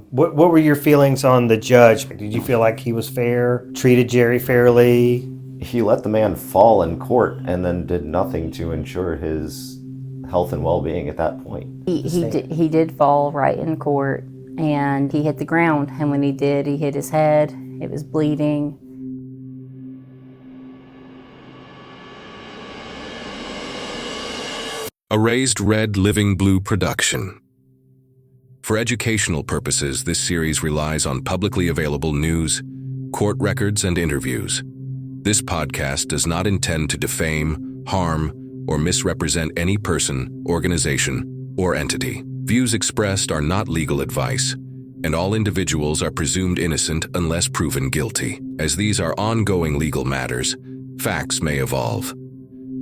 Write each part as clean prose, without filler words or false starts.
What were your feelings on the judge? Did you feel like he was fair, treated Jerry fairly? He let the man fall in court and then did nothing to ensure his health and well-being at that point. He did fall right in court, and he hit the ground. And when he did, he hit his head. It was bleeding. A Raised Red Living Blue production. For educational purposes, this series relies on publicly available news, court records, and interviews. This podcast does not intend to defame, harm, or misrepresent any person, organization, or entity. Views expressed are not legal advice, and all individuals are presumed innocent unless proven guilty. As these are ongoing legal matters, facts may evolve.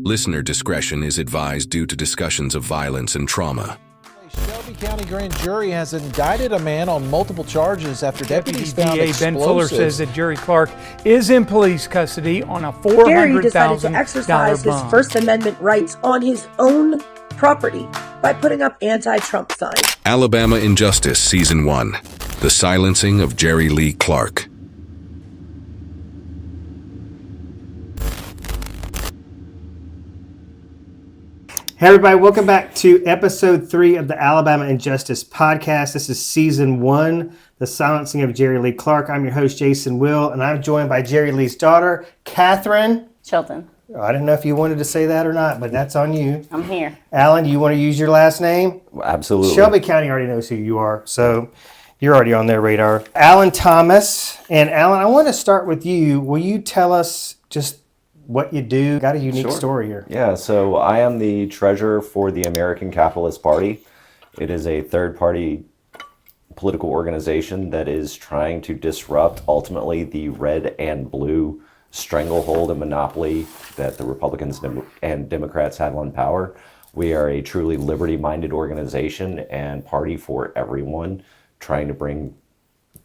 Listener discretion is advised due to discussions of violence and trauma. Shelby County Grand Jury has indicted a man on multiple charges after deputies found DA explosives. Ben Fuller says that Jerry Clarke is in police custody on a Jerry decided to $400,000 exercise his bond. First Amendment rights on his own property by putting up anti-Trump signs. Alabama Injustice Season 1. The Silencing of Jerry Lee Clarke. Hey everybody, welcome back to episode 3 of the Alabama Injustice podcast. This is season 1, The Silencing of Jerry Lee Clarke. I'm your host, Jason Will, and I'm joined by Jerry Lee's daughter, Katherine Shelton, I didn't know if you wanted to say that or not, but that's on you. I'm here. Alan, you want to use your last name? Absolutely. Shelby County already knows who you are, so you're already on their radar. Alan Thomas. And Alan, I want to start with you. Will you tell us just what you do? Got a unique story here. Yeah, so I am the treasurer for the American Capitalist Party. It is a third-party political organization that is trying to disrupt, ultimately, the red and blue stranglehold and monopoly that the Republicans and Democrats have on power. We are a truly liberty-minded organization and party for everyone, trying to bring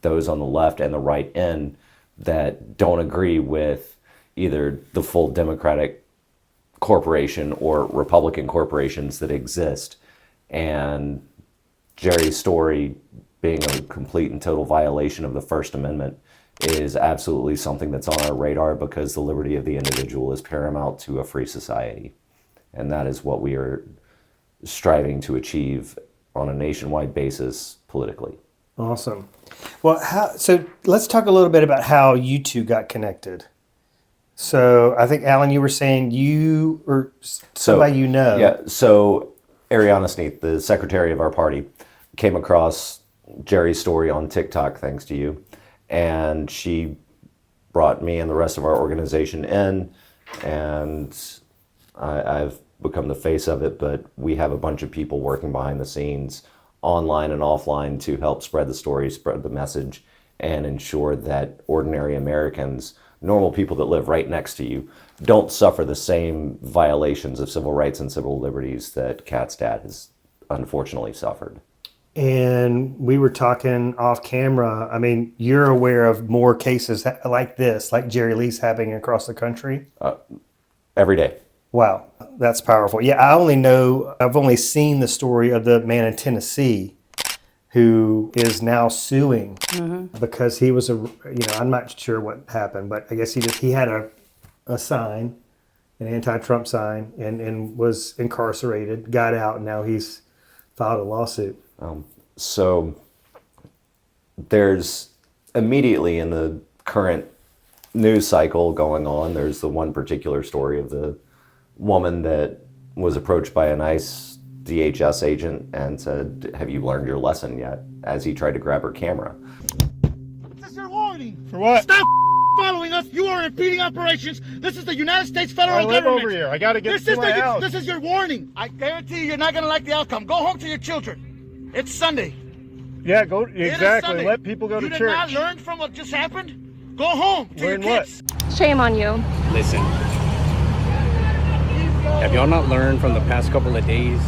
those on the left and the right in that don't agree with either the full Democratic corporation or Republican corporations that exist. And Jerry's story, being a complete and total violation of the First Amendment, is absolutely something that's on our radar because the liberty of the individual is paramount to a free society. And that is what we are striving to achieve on a nationwide basis politically. Awesome. Well, so let's talk a little bit about how you two got connected. So I think, Alan, you were saying you or somebody you know. Yeah, so Ariana Sneath, the secretary of our party, came across Jerry's story on TikTok, thanks to you. And she brought me and the rest of our organization in, and I've become the face of it, but we have a bunch of people working behind the scenes, online and offline, to help spread the story, spread the message, and ensure that ordinary Americans, normal people that live right next to you, don't suffer the same violations of civil rights and civil liberties that Kat's dad has unfortunately suffered. And we were talking off camera. I mean, you're aware of more cases like this, like Jerry Lee's happening across the country? Every day. Wow, that's powerful. Yeah, I've only seen the story of the man in Tennessee who is now suing because he was I'm not sure what happened, but I guess he had a sign, an anti-Trump sign, and was incarcerated, got out, and now he's filed a lawsuit. So there's immediately in the current news cycle going on, there's the one particular story of the woman that was approached by a nice DHS agent and said, "Have you learned your lesson yet?" as he tried to grab her camera. This is your warning. For what? Stop following us. You are impeding operations. This is the United States federal government. I live over here. I got to get to my house. This is your warning. I guarantee you're not going to like the outcome. Go home to your children. It's Sunday. Yeah, go exactly. Sunday. Let people go to church. You did not learn from what just happened? Go home to Learn your what? kids. Shame on you. Listen, have y'all not learned from the past couple of days?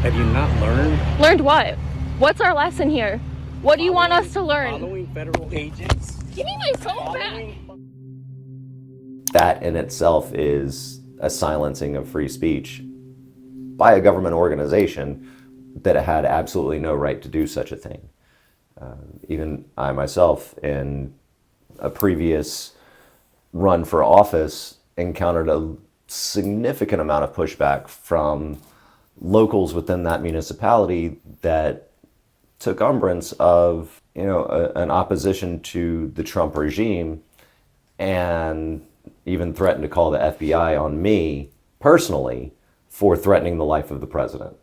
Have you not learned? Learned what? What's our lesson here? What do you want us to learn? Following federal agents. Give me my phone back. That in itself is a silencing of free speech by a government organization that had absolutely no right to do such a thing. Even I myself, in a previous run for office, encountered a significant amount of pushback from locals within that municipality that took umbrance of, an opposition to the Trump regime, and even threatened to call the FBI on me personally for threatening the life of the president.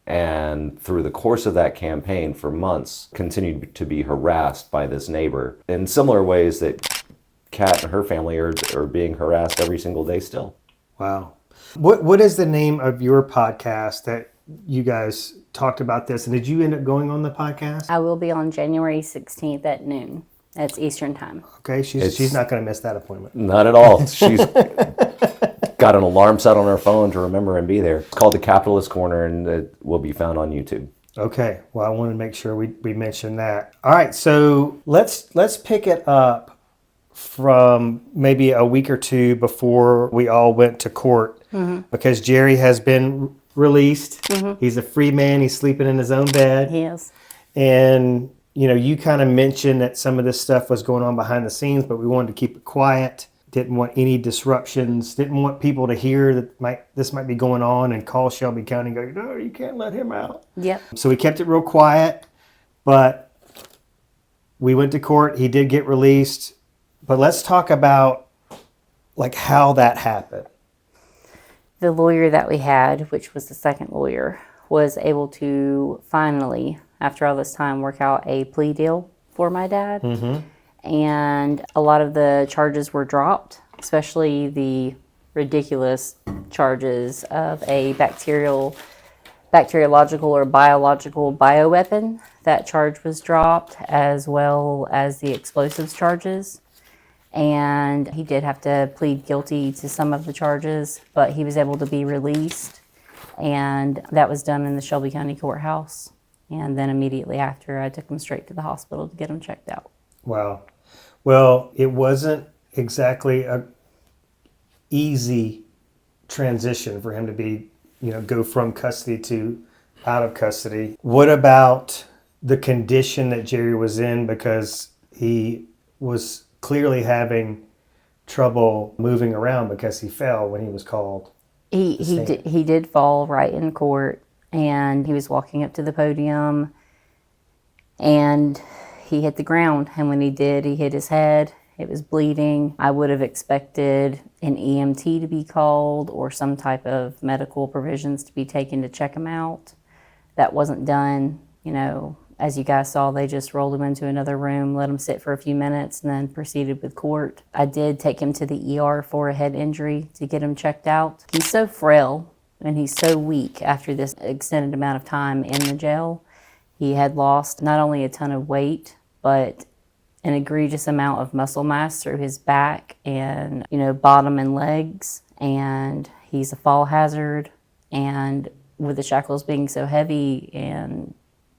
And through the course of that campaign for months, continued to be harassed by this neighbor in similar ways that Kat and her family are being harassed every single day still. Wow. What is the name of your podcast that you guys talked about this? And did you end up going on the podcast? I will be on January 16th at noon. That's Eastern time. Okay, she's not going to miss that appointment. Not at all. She's got an alarm set on her phone to remember and be there. It's called The Capitalist Corner, and it will be found on YouTube. Okay, well, I wanted to make sure we mentioned that. All right, so let's pick it up from maybe a week or two before we all went to court, because Jerry has been released. He's a free man. He's sleeping in his own bed. He is. And, you kind of mentioned that some of this stuff was going on behind the scenes, but we wanted to keep it quiet. Didn't want any disruptions. Didn't want people to hear that this might be going on and call Shelby County and go, no, you can't let him out. Yep. So we kept it real quiet, but we went to court. He did get released. But let's talk about how that happened. The lawyer that we had, which was the second lawyer, was able to finally, after all this time, work out a plea deal for my dad. And a lot of the charges were dropped, especially the ridiculous charges of a bacteriological or biological bioweapon. That charge was dropped, as well as the explosives charges. And he did have to plead guilty to some of the charges, but he was able to be released. And that was done in the Shelby County Courthouse. And then immediately after, I took him straight to the hospital to get him checked out. Wow. Well, it wasn't exactly a easy transition for him to be, go from custody to out of custody. What about the condition that Jerry was in? Because he was clearly having trouble moving around because he fell when he was called. He did fall right in court, and he was walking up to the podium, and he hit the ground. And when he did, he hit his head. It was bleeding. I would have expected an EMT to be called or some type of medical provisions to be taken to check him out. That wasn't done. As you guys saw, they just rolled him into another room, let him sit for a few minutes, and then proceeded with court. I did take him to the ER for a head injury to get him checked out. He's so frail and he's so weak after this extended amount of time in the jail. He had lost not only a ton of weight, but an egregious amount of muscle mass through his back and, bottom and legs. And he's a fall hazard. And with the shackles being so heavy, and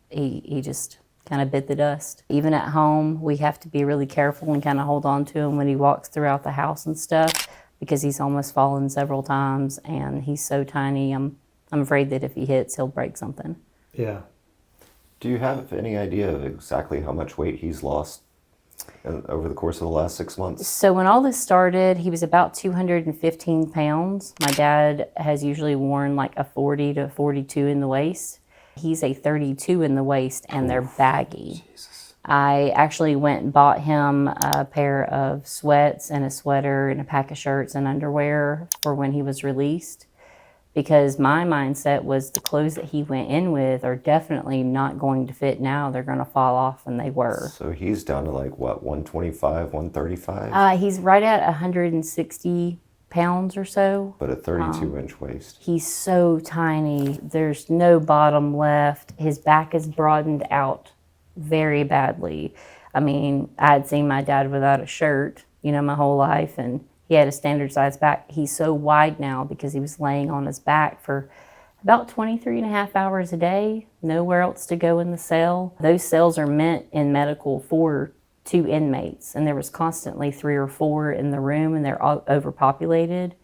he just kind of bit the dust. Even at home, we have to be really careful and kind of hold on to him when he walks throughout the house and stuff, because he's almost fallen several times and he's so tiny. I'm afraid that if he hits, he'll break something. Yeah. Do you have any idea of exactly how much weight he's lost over the course of the last 6 months? So when all this started, he was about 215 pounds. My dad has usually worn like a 40 to 42 in the waist. He's a 32 in the waist, and they're baggy. Jesus. I actually went and bought him a pair of sweats and a sweater and a pack of shirts and underwear for when he was released, because my mindset was the clothes that he went in with are definitely not going to fit now. They're going to fall off, and they were. So he's down to 125, 135? He's right at 160 pounds or so. But a 32-inch waist. He's so tiny. There's no bottom left. His back is broadened out very badly. I mean, I had seen my dad without a shirt, my whole life, and he had a standard size back. He's so wide now because he was laying on his back for about 23 and a half hours a day, nowhere else to go in the cell. Those cells are meant in medical for 2 inmates, and there was constantly 3 or 4 in the room, and they're all overpopulated.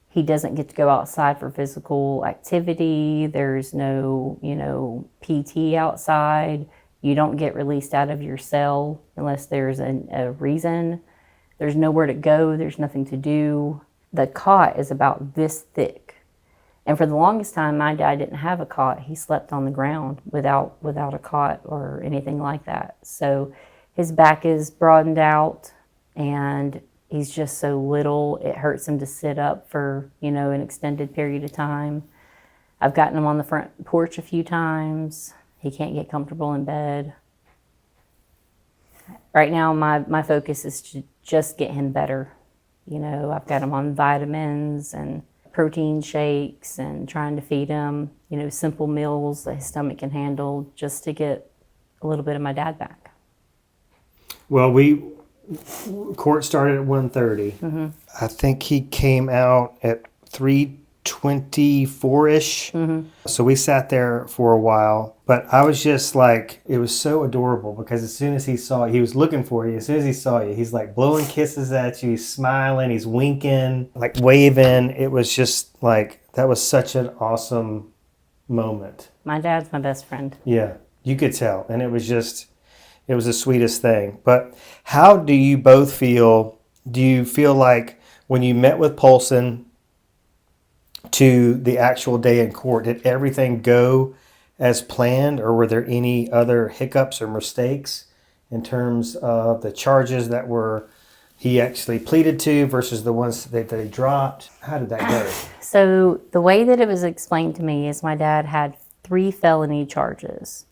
He doesn't get to go outside for physical activity. There's no, PT outside. You don't get released out of your cell unless there's a reason. There's nowhere to go. There's nothing to do. The cot is about this thick. And for the longest time, my dad didn't have a cot. He slept on the ground without a cot or anything like that. So his back is broadened out, and he's just so little. It hurts him to sit up for, an extended period of time. I've gotten him on the front porch a few times. He can't get comfortable in bed. Right now, my focus is to just get him better. I've got him on vitamins and protein shakes and trying to feed him, simple meals that his stomach can handle, just to get a little bit of my dad back. Well, court started at 1:30. Mm-hmm. I think he came out at 3:24-ish. Mm-hmm. So we sat there for a while, but I was just like, it was so adorable because as soon as he saw you, he was looking for you. As soon as he saw you, he's like blowing kisses at you, he's smiling, he's winking, like waving. It was just like, that was such an awesome moment. My dad's my best friend. Yeah, you could tell. And it was the sweetest thing. But how do you both feel? Do you feel like when you met with Polson to the actual day in court, did everything go as planned, or were there any other hiccups or mistakes in terms of the charges that he actually pleaded to versus the ones that they dropped? How did that go? So the way that it was explained to me is my dad had 3 felony charges.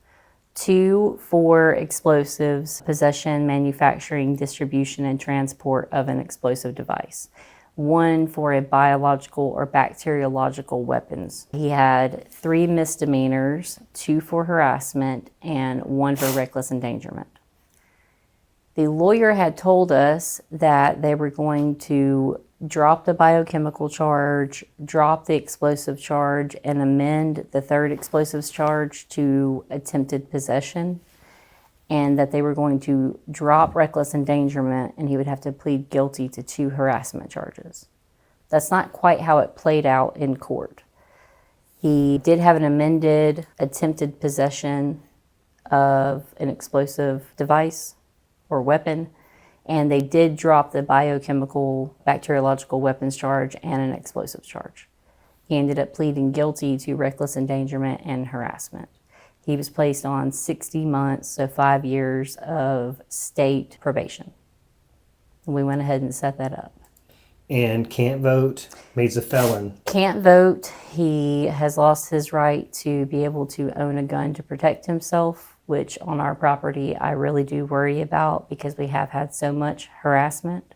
2 for explosives, possession, manufacturing, distribution, and transport of an explosive device. 1 for a biological or bacteriological weapons. He had 3 misdemeanors, 2 for harassment, and 1 for reckless endangerment. The lawyer had told us that they were going to drop the biochemical charge, drop the explosive charge, and amend the 3rd explosives charge to attempted possession, and that they were going to drop reckless endangerment, and he would have to plead guilty to 2 harassment charges. That's not quite how it played out in court. He did have an amended attempted possession of an explosive device or weapon, and they did drop the biochemical bacteriological weapons charge and an explosives charge. He ended up pleading guilty to reckless endangerment and harassment. He was placed on 60 months, so 5 years of state probation. We went ahead and set that up. And can't vote, he's a felon. Can't vote. He has lost his right to be able to own a gun to protect himself, which on our property I really do worry about because we have had so much harassment.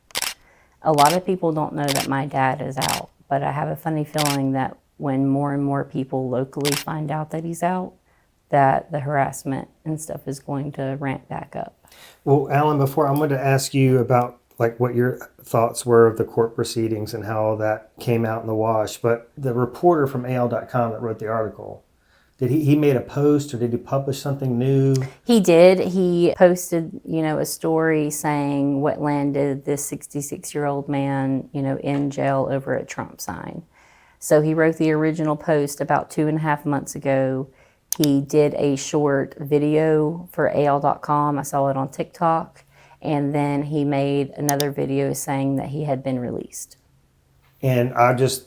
A lot of people don't know that my dad is out, but I have a funny feeling that when more and more people locally find out that he's out, that the harassment and stuff is going to ramp back up. Well, Alan, before I'm going to ask you about what your thoughts were of the court proceedings and how all that came out in the wash, but the reporter from AL.com that wrote the article, did he made a post or did he publish something new? He did. He posted, a story saying what landed this 66-year-old man, in jail over a Trump sign. So he wrote the original post about 2.5 months ago. He did a short video for AL.com. I saw it on TikTok. And then he made another video saying that he had been released. And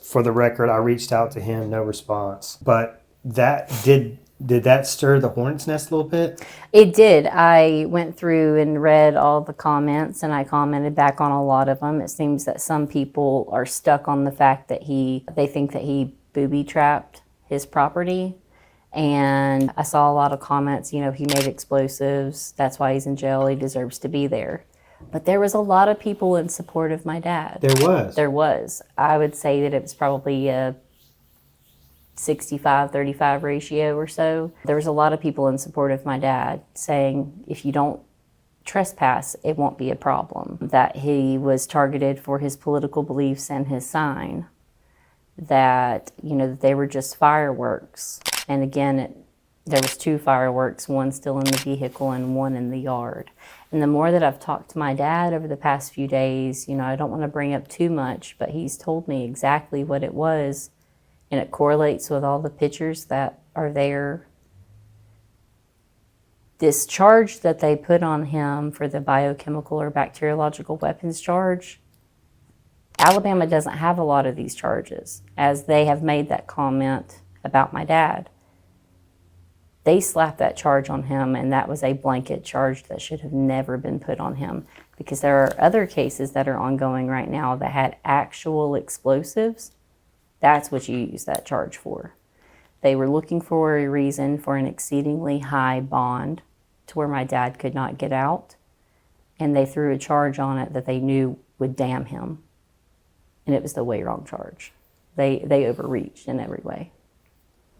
for the record, I reached out to him, no response. But that did that stir the hornet's nest a little bit? It did. I went through and read all the comments, and I commented back on a lot of them. It seems that some people are stuck on the fact that they think that he booby-trapped his property. And I saw a lot of comments, he made explosives, that's why he's in jail, he deserves to be there. But there was a lot of people in support of my dad. There was. I would say that it was probably a 65-35 ratio or so. There was a lot of people in support of my dad saying, if you don't trespass, it won't be a problem. That he was targeted for his political beliefs and his sign. That, that they were just fireworks. And again, there was 2 fireworks, one still in the vehicle and one in the yard. And the more that I've talked to my dad over the past few days, I don't want to bring up too much, but he's told me exactly what it was. And it correlates with all the pictures that are there. This charge that they put on him for the biochemical or bacteriological weapons charge, Alabama doesn't have a lot of these charges, as they have made that comment about my dad. They slapped that charge on him, and that was a blanket charge that should have never been put on him, because there are other cases that are ongoing right now that had actual explosives. That's what you use that charge for. They were looking for a reason for an exceedingly high bond to where my dad could not get out, and they threw a charge on it that they knew would damn him, and it was the way wrong charge. They overreached in every way.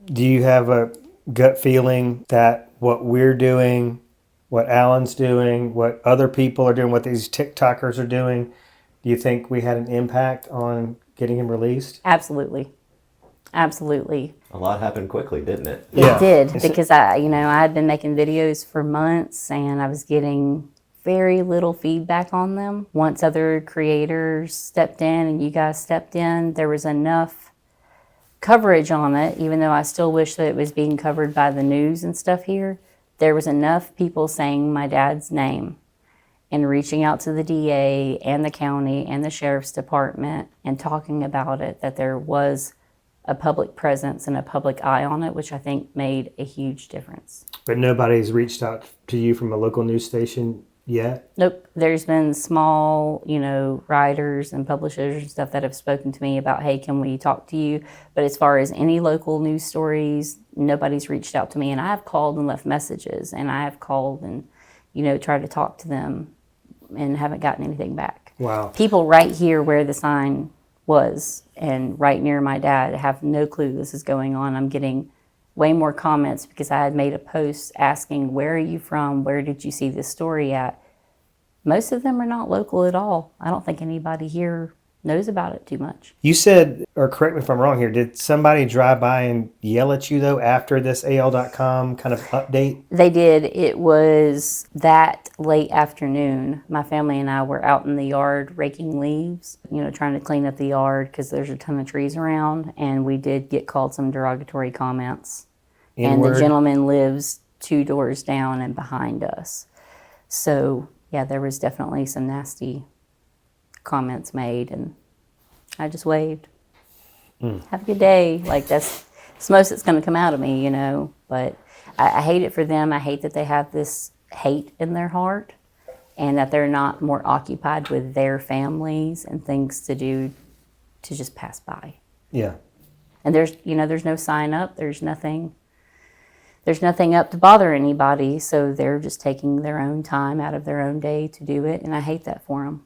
Do you have a gut feeling that what we're doing, what Alan's doing, what other people are doing, what these TikTokers are doing, do you think we had an impact on getting him released? Absolutely. Absolutely. A lot happened quickly, didn't it? It did, because I had been making videos for months, and I was getting very little feedback on them. Once other creators stepped in and you guys stepped in, there was enough coverage on it, even though I still wish that it was being covered by the news and stuff here. There was enough people saying my dad's name and reaching out to the DA and the county and the sheriff's department and talking about it, that there was a public presence and a public eye on it, which I think made a huge difference. But nobody's reached out to you from a local news station yet? Nope. There's been small, writers and publishers and stuff that have spoken to me about, hey, can we talk to you? But as far as any local news stories, nobody's reached out to me. And I have called and left messages, and I have called and, tried to talk to them and haven't gotten anything back. Wow. People right here where the sign was and right near my dad have no clue this is going on. I'm getting way more comments because I had made a post asking, where are you from? Where did you see this story at? Most of them are not local at all. I don't think anybody here knows about it too much. You said, or correct me if I'm wrong here, did somebody drive by and yell at you, though, after this AL.com kind of update? They did. It was that late afternoon. My family and I were out in the yard raking leaves, trying to clean up the yard because there's a ton of trees around, and we did get called some derogatory comments. And the gentleman lives 2 doors down and behind us. So, yeah, there was definitely some nasty comments made, and I just waved. Have a good day. That's the most that's going to come out of me, But I hate it for them. I hate that they have this hate in their heart and that they're not more occupied with their families and things to do to just pass by. Yeah. And there's no sign up. There's nothing up to bother anybody, so they're just taking their own time out of their own day to do it, and I hate that for them.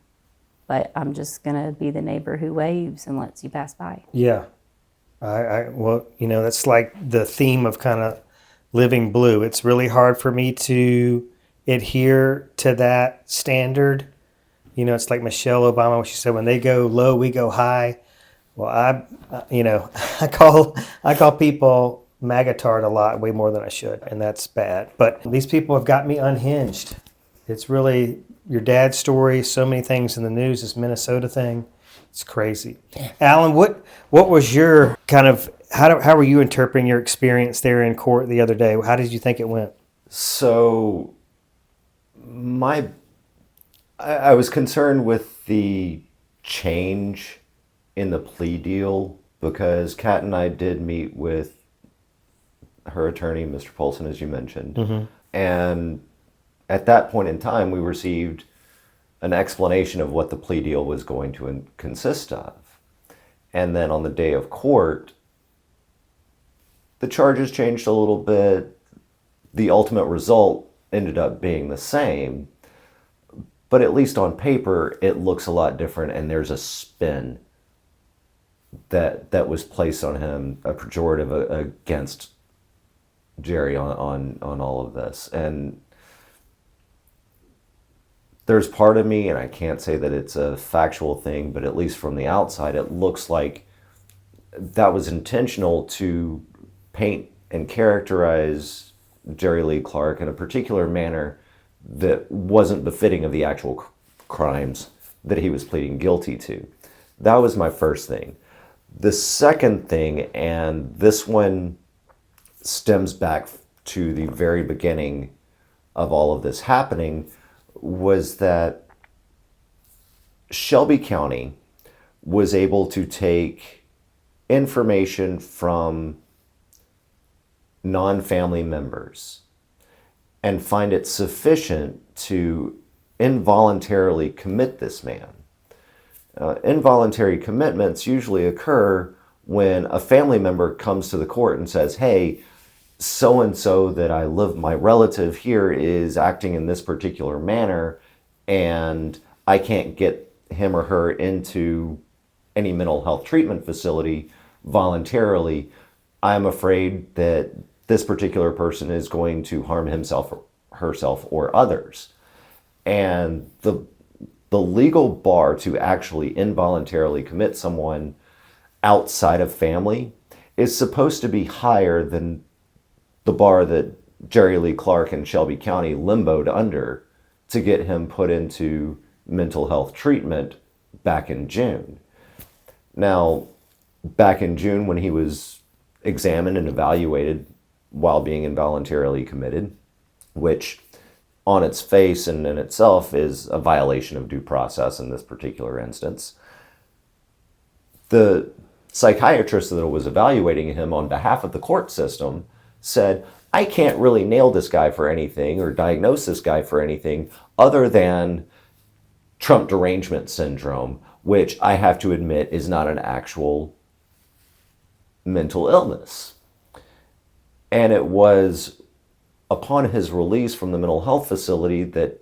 But I'm just going to be the neighbor who waves and lets you pass by. Yeah. Well, that's like the theme of kind of living blue. It's really hard for me to adhere to that standard. It's like Michelle Obama, when she said, when they go low, we go high. Well, I call people magatard a lot, way more than I should, and that's bad. But these people have got me unhinged. It's really your dad's story, so many things in the news, this Minnesota thing. It's crazy. Alan, what was your kind of, how were you interpreting your experience there in court the other day? How did you think it went? So I was concerned with the change in the plea deal, because Kat and I did meet with her attorney, Mr. Polson, as you mentioned. Mm-hmm. And at that point in time, we received an explanation of what the plea deal was going to consist of. And then on the day of court, the charges changed a little bit. The ultimate result ended up being the same, but at least on paper, it looks a lot different, and there's a spin that was placed on him, a pejorative against Jerry on all of this. And there's part of me, and I can't say that it's a factual thing, but at least from the outside, it looks like that was intentional to paint and characterize Jerry Lee Clarke in a particular manner that wasn't befitting of the actual crimes that he was pleading guilty to. That was my first thing. The second thing, and this one stems back to the very beginning of all of this happening was that Shelby County was able to take information from non-family members and find it sufficient to involuntarily commit this man. Involuntary commitments usually occur when a family member comes to the court and says, hey, so-and-so that my relative here is acting in this particular manner, and I can't get him or her into any mental health treatment facility voluntarily. I'm afraid that this particular person is going to harm himself or herself or others. And the legal bar to actually involuntarily commit someone outside of family is supposed to be higher than the bar that Jerry Lee Clarke and Shelby County limboed under to get him put into mental health treatment back in June. Now, back in June, when he was examined and evaluated while being involuntarily committed, which on its face and in itself is a violation of due process in this particular instance, the psychiatrist that was evaluating him on behalf of the court system said, I can't really nail this guy for anything or diagnose this guy for anything other than Trump derangement syndrome, which I have to admit is not an actual mental illness. And it was upon his release from the mental health facility that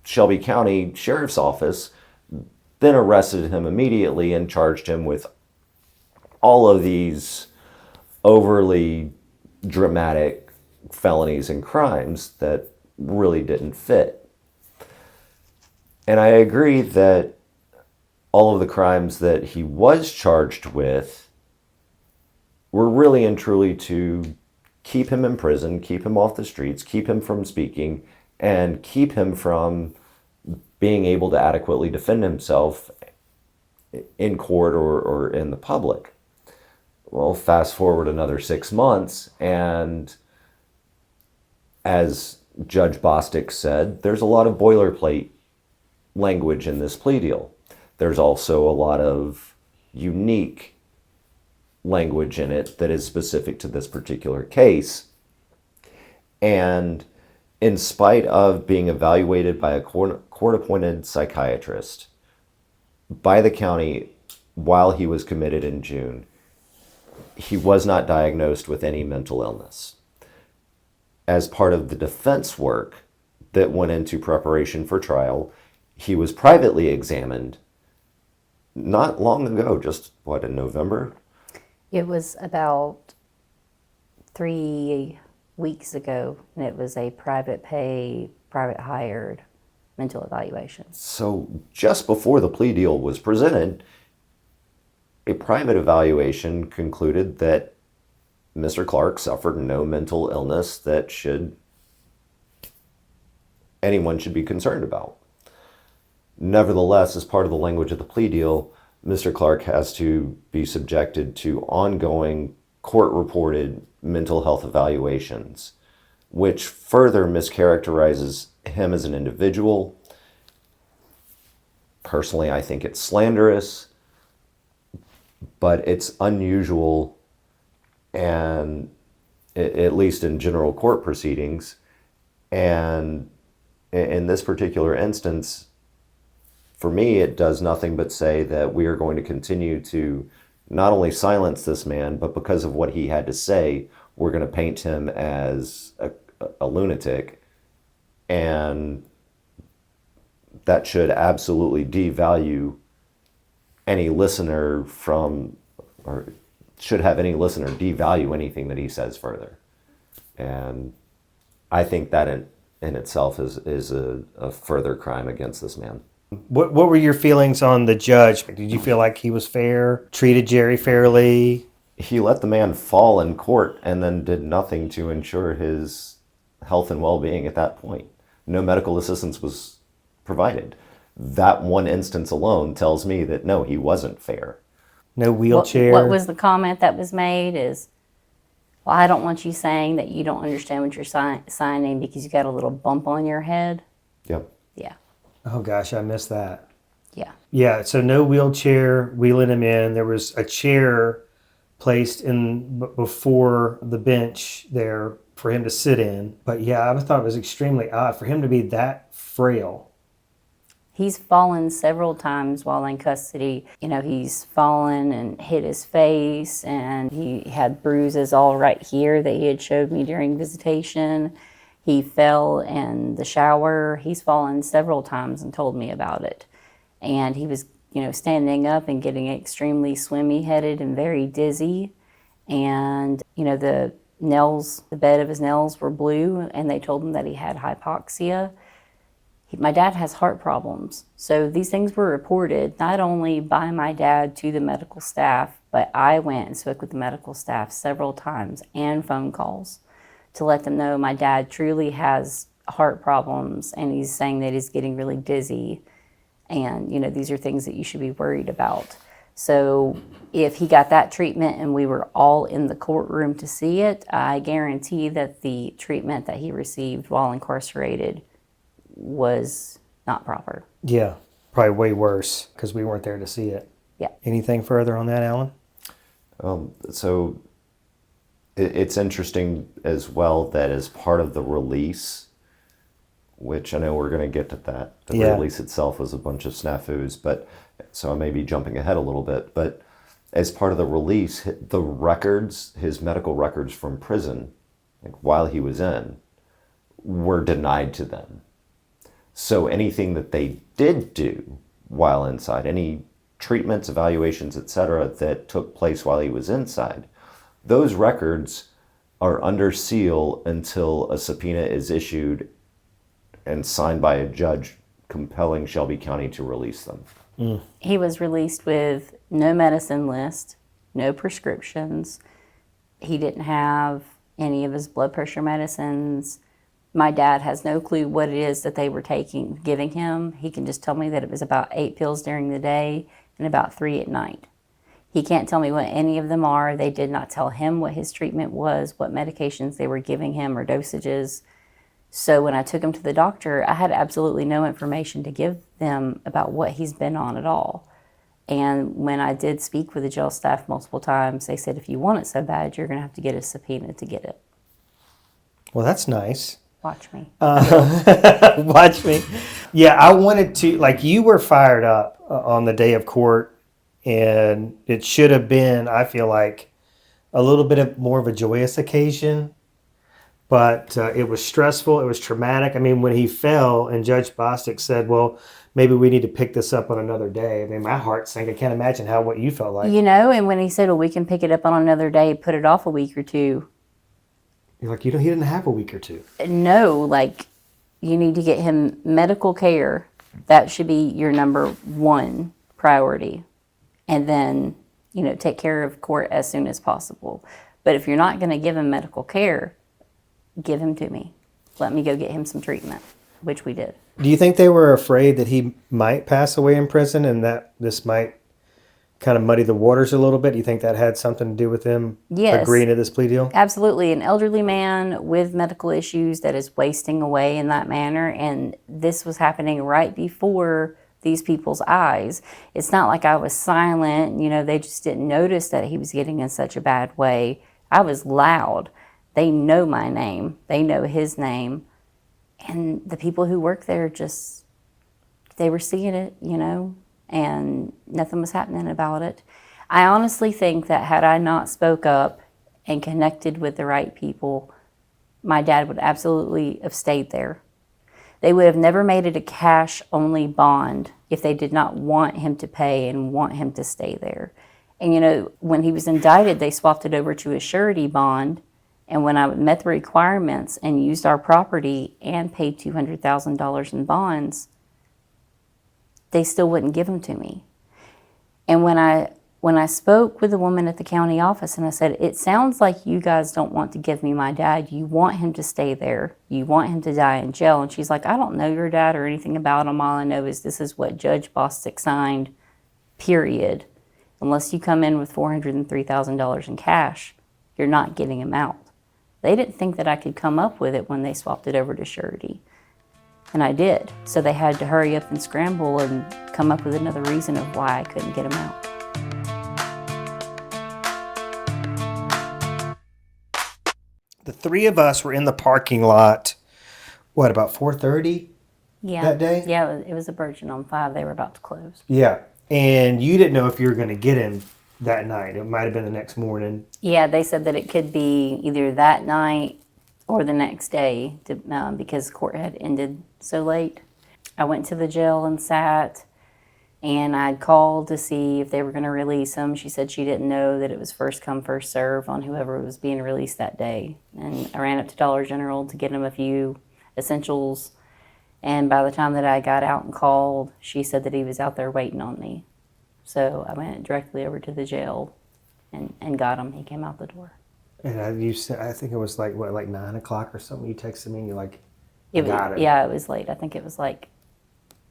Shelby County Sheriff's Office then arrested him immediately and charged him with all of these overly dramatic felonies and crimes that really didn't fit. And I agree that all of the crimes that he was charged with were really and truly to keep him in prison, keep him off the streets, keep him from speaking, and keep him from being able to adequately defend himself in court or in the public. Well, fast forward another 6 months, and as Judge Bostic said, there's a lot of boilerplate language in this plea deal. There's also a lot of unique language in it that is specific to this particular case. And in spite of being evaluated by a court-appointed psychiatrist by the county while he was committed in June, he was not diagnosed with any mental illness. As part of the defense work that went into preparation for trial, he was privately examined not long ago, just in November? It was about 3 weeks ago, and it was a private pay, private hired mental evaluation. So just before the plea deal was presented, a private evaluation concluded that Mr. Clarke suffered no mental illness that anyone should be concerned about. Nevertheless, as part of the language of the plea deal, Mr. Clarke has to be subjected to ongoing court-reported mental health evaluations, which further mischaracterizes him as an individual. Personally, I think it's slanderous, but it's unusual, and at least in general court proceedings. And in this particular instance, for me, it does nothing but say that we are going to continue to not only silence this man, but because of what he had to say, we're going to paint him as a lunatic. And that should absolutely devalue any listener or should have any listener devalue anything that he says further. And I think that in itself is a further crime against this man. What were your feelings on the judge? Did you feel like he was fair, treated Jerry fairly? He let the man fall in court and then did nothing to ensure his health and well-being at that point. No medical assistance was provided. That one instance alone tells me that no, he wasn't fair. No wheelchair? What was the comment that was made is, well, I don't want you saying that you don't understand what you're signing because you got a little bump on your head. Yep. Yeah. Oh gosh, I missed that. Yeah. Yeah, so no wheelchair wheeling him in. There was a chair placed in before the bench there for him to sit in. But yeah, I thought it was extremely odd for him to be that frail. He's fallen several times while in custody. You know, he's fallen and hit his face, and he had bruises all right here that he had showed me during visitation. He fell in the shower. He's fallen several times and told me about it. And he was, standing up and getting extremely swimmy-headed and very dizzy. And, the bed of his nails were blue, and they told him that he had hypoxia. My dad has heart problems. So these things were reported not only by my dad to the medical staff, but I went and spoke with the medical staff several times and phone calls to let them know my dad truly has heart problems, and he's saying that he's getting really dizzy. And, these are things that you should be worried about. So if he got that treatment and we were all in the courtroom to see it, I guarantee that the treatment that he received while incarcerated was not proper. Yeah, probably way worse because we weren't there to see it. Yeah. Anything further on that, Alan? So it's interesting as well that as part of the release, which I know we're going to get to that, the release itself was a bunch of snafus, but so I may be jumping ahead a little bit, but as part of the release, the records, his medical records from prison, like while he was in, were denied to them. So anything that they did do while inside, any treatments, evaluations, etc., that took place while he was inside, those records are under seal until a subpoena is issued and signed by a judge compelling Shelby County to release them. He was released with no medicine list, no prescriptions. He didn't have any of his blood pressure medicines. My dad has no clue what it is that they were giving him. He can just tell me that it was about 8 pills during the day and about 3 at night. He can't tell me what any of them are. They did not tell him what his treatment was, what medications they were giving him or dosages. So when I took him to the doctor, I had absolutely no information to give them about what he's been on at all. And when I did speak with the jail staff multiple times, they said, if you want it so bad, you're going to have to get a subpoena to get it. Well, that's nice. Watch me. Watch me. Yeah, I wanted to, like, you were fired up on the day of court, and it should have been, I feel like, a little bit of more of a joyous occasion. But it was stressful. It was traumatic. I mean, when he fell and Judge Bostic said, well, maybe we need to pick this up on another day. I mean, my heart sank. I can't imagine what you felt like. And when he said, well, we can pick it up on another day, put it off a week or two. You're like, he didn't have a week or two. No, like, you need to get him medical care. That should be your number one priority. And then, take care of court as soon as possible. But if you're not going to give him medical care, give him to me. Let me go get him some treatment, which we did. Do you think they were afraid that he might pass away in prison and that this might kind of muddy the waters a little bit? Do you think that had something to do with them agreeing to this plea deal? Absolutely. An elderly man with medical issues that is wasting away in that manner, and this was happening right before these people's eyes. It's not like I was silent, they just didn't notice that he was getting in such a bad way. I was loud. They know my name. They know his name. And the people who work there they were seeing it, and nothing was happening about it. I honestly think that had I not spoke up and connected with the right people, my dad would absolutely have stayed there. They would have never made it a cash-only bond if they did not want him to pay and want him to stay there. And, when he was indicted, they swapped it over to a surety bond. And when I met the requirements and used our property and paid $200,000 in bonds, they still wouldn't give them to me. And when I spoke with the woman at the county office and I said, it sounds like you guys don't want to give me my dad. You want him to stay there. You want him to die in jail. And she's like, I don't know your dad or anything about him. All I know is this is what Judge Bostic signed, period. Unless you come in with $403,000 in cash, you're not getting him out. They didn't think that I could come up with it when they swapped it over to surety. And I did. So they had to hurry up and scramble and come up with another reason of why I couldn't get him out. The three of us were in the parking lot, about 4:30 that day? Yeah, it was a Virgin on 5. They were about to close. Yeah. And you didn't know if you were going to get him that night. It might have been the next morning. Yeah, they said that it could be either that night or the next day because court had ended so late. I went to the jail and sat, and I'd called to see if they were going to release him. She said she didn't know that it was first come, first serve on whoever was being released that day. And I ran up to Dollar General to get him a few essentials. And by the time that I got out and called, she said that he was out there waiting on me. So I went directly over to the jail and got him. He came out the door. And I think it was like 9 o'clock or something. You texted me and you're like, got him. Yeah, it was late. I think it was like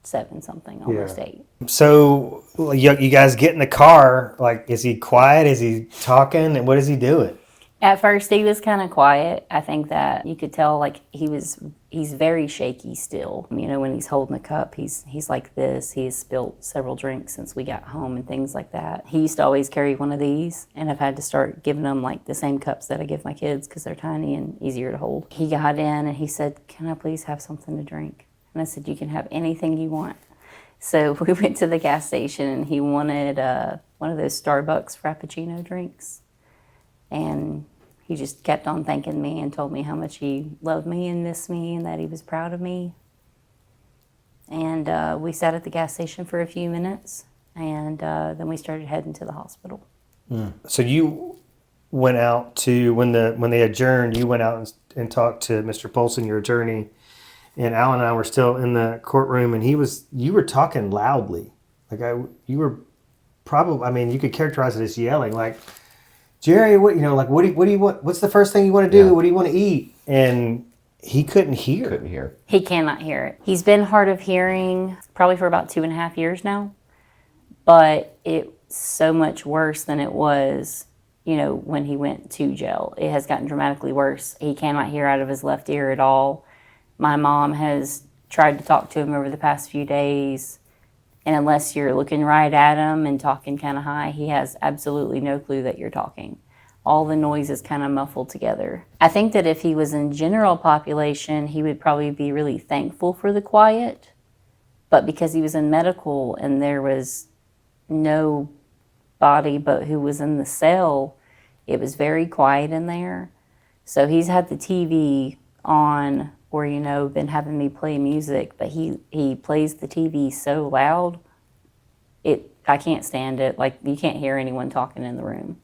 7 something, almost 8. So you guys get in the car. Like, is he quiet? Is he talking? And what is he doing? At first, he was kind of quiet. I think that you could tell, like, he's very shaky still. You know, when he's holding a cup, he's like this. He has spilt several drinks since we got home and things like that. He used to always carry one of these, and I've had to start giving him, like, the same cups that I give my kids because they're tiny and easier to hold. He got in, and he said, "Can I please have something to drink?" And I said, "You can have anything you want." So we went to the gas station, and he wanted one of those Starbucks Frappuccino drinks. And he just kept on thanking me and told me how much he loved me and missed me and that he was proud of me. And we sat at the gas station for a few minutes, and then we started heading to the hospital. So you went out to, when they adjourned, you went out and talked to Mr. Polson, your attorney, and Alan and I were still in the courtroom, and you were talking loudly. You were probably, I mean, you could characterize it as yelling, like, "Jerry, what do you want? What's the first thing you want to do? Yeah. What do you want to eat?" And he couldn't hear. He cannot hear it. He's been hard of hearing probably for about 2.5 years now, but it's so much worse than it was, when he went to jail. It has gotten dramatically worse. He cannot hear out of his left ear at all. My mom has tried to talk to him over the past few days, and unless you're looking right at him and talking kind of high, he has absolutely no clue that you're talking. All the noise is kind of muffled together. I think that if he was in general population, he would probably be really thankful for the quiet. But because he was in medical and there was nobody but who was in the cell, it was very quiet in there. So he's had the TV on or, been having me play music, but he plays the TV so loud, I can't stand it. Like, you can't hear anyone talking in the room.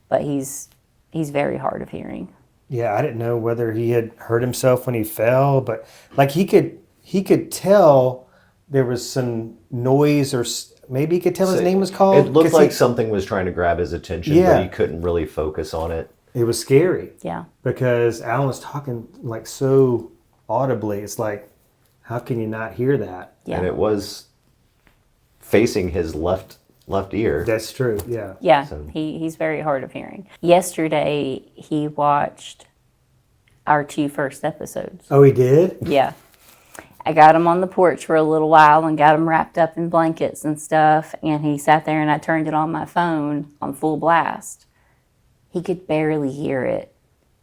But he's very hard of hearing. Yeah, I didn't know whether he had hurt himself when he fell, but like he could tell there was some noise, or maybe he could tell his name was called. It looked like something was trying to grab his attention, but he couldn't really focus on it. It was scary. Yeah. Because Alan was talking like so audibly. It's like, how can you not hear that? Yeah. And it was facing his left ear. That's true, yeah. Yeah, so he's very hard of hearing. Yesterday, he watched our 2 first episodes. Oh, he did? Yeah. I got him on the porch for a little while and got him wrapped up in blankets and stuff, and he sat there and I turned it on my phone on full blast. He could barely hear it,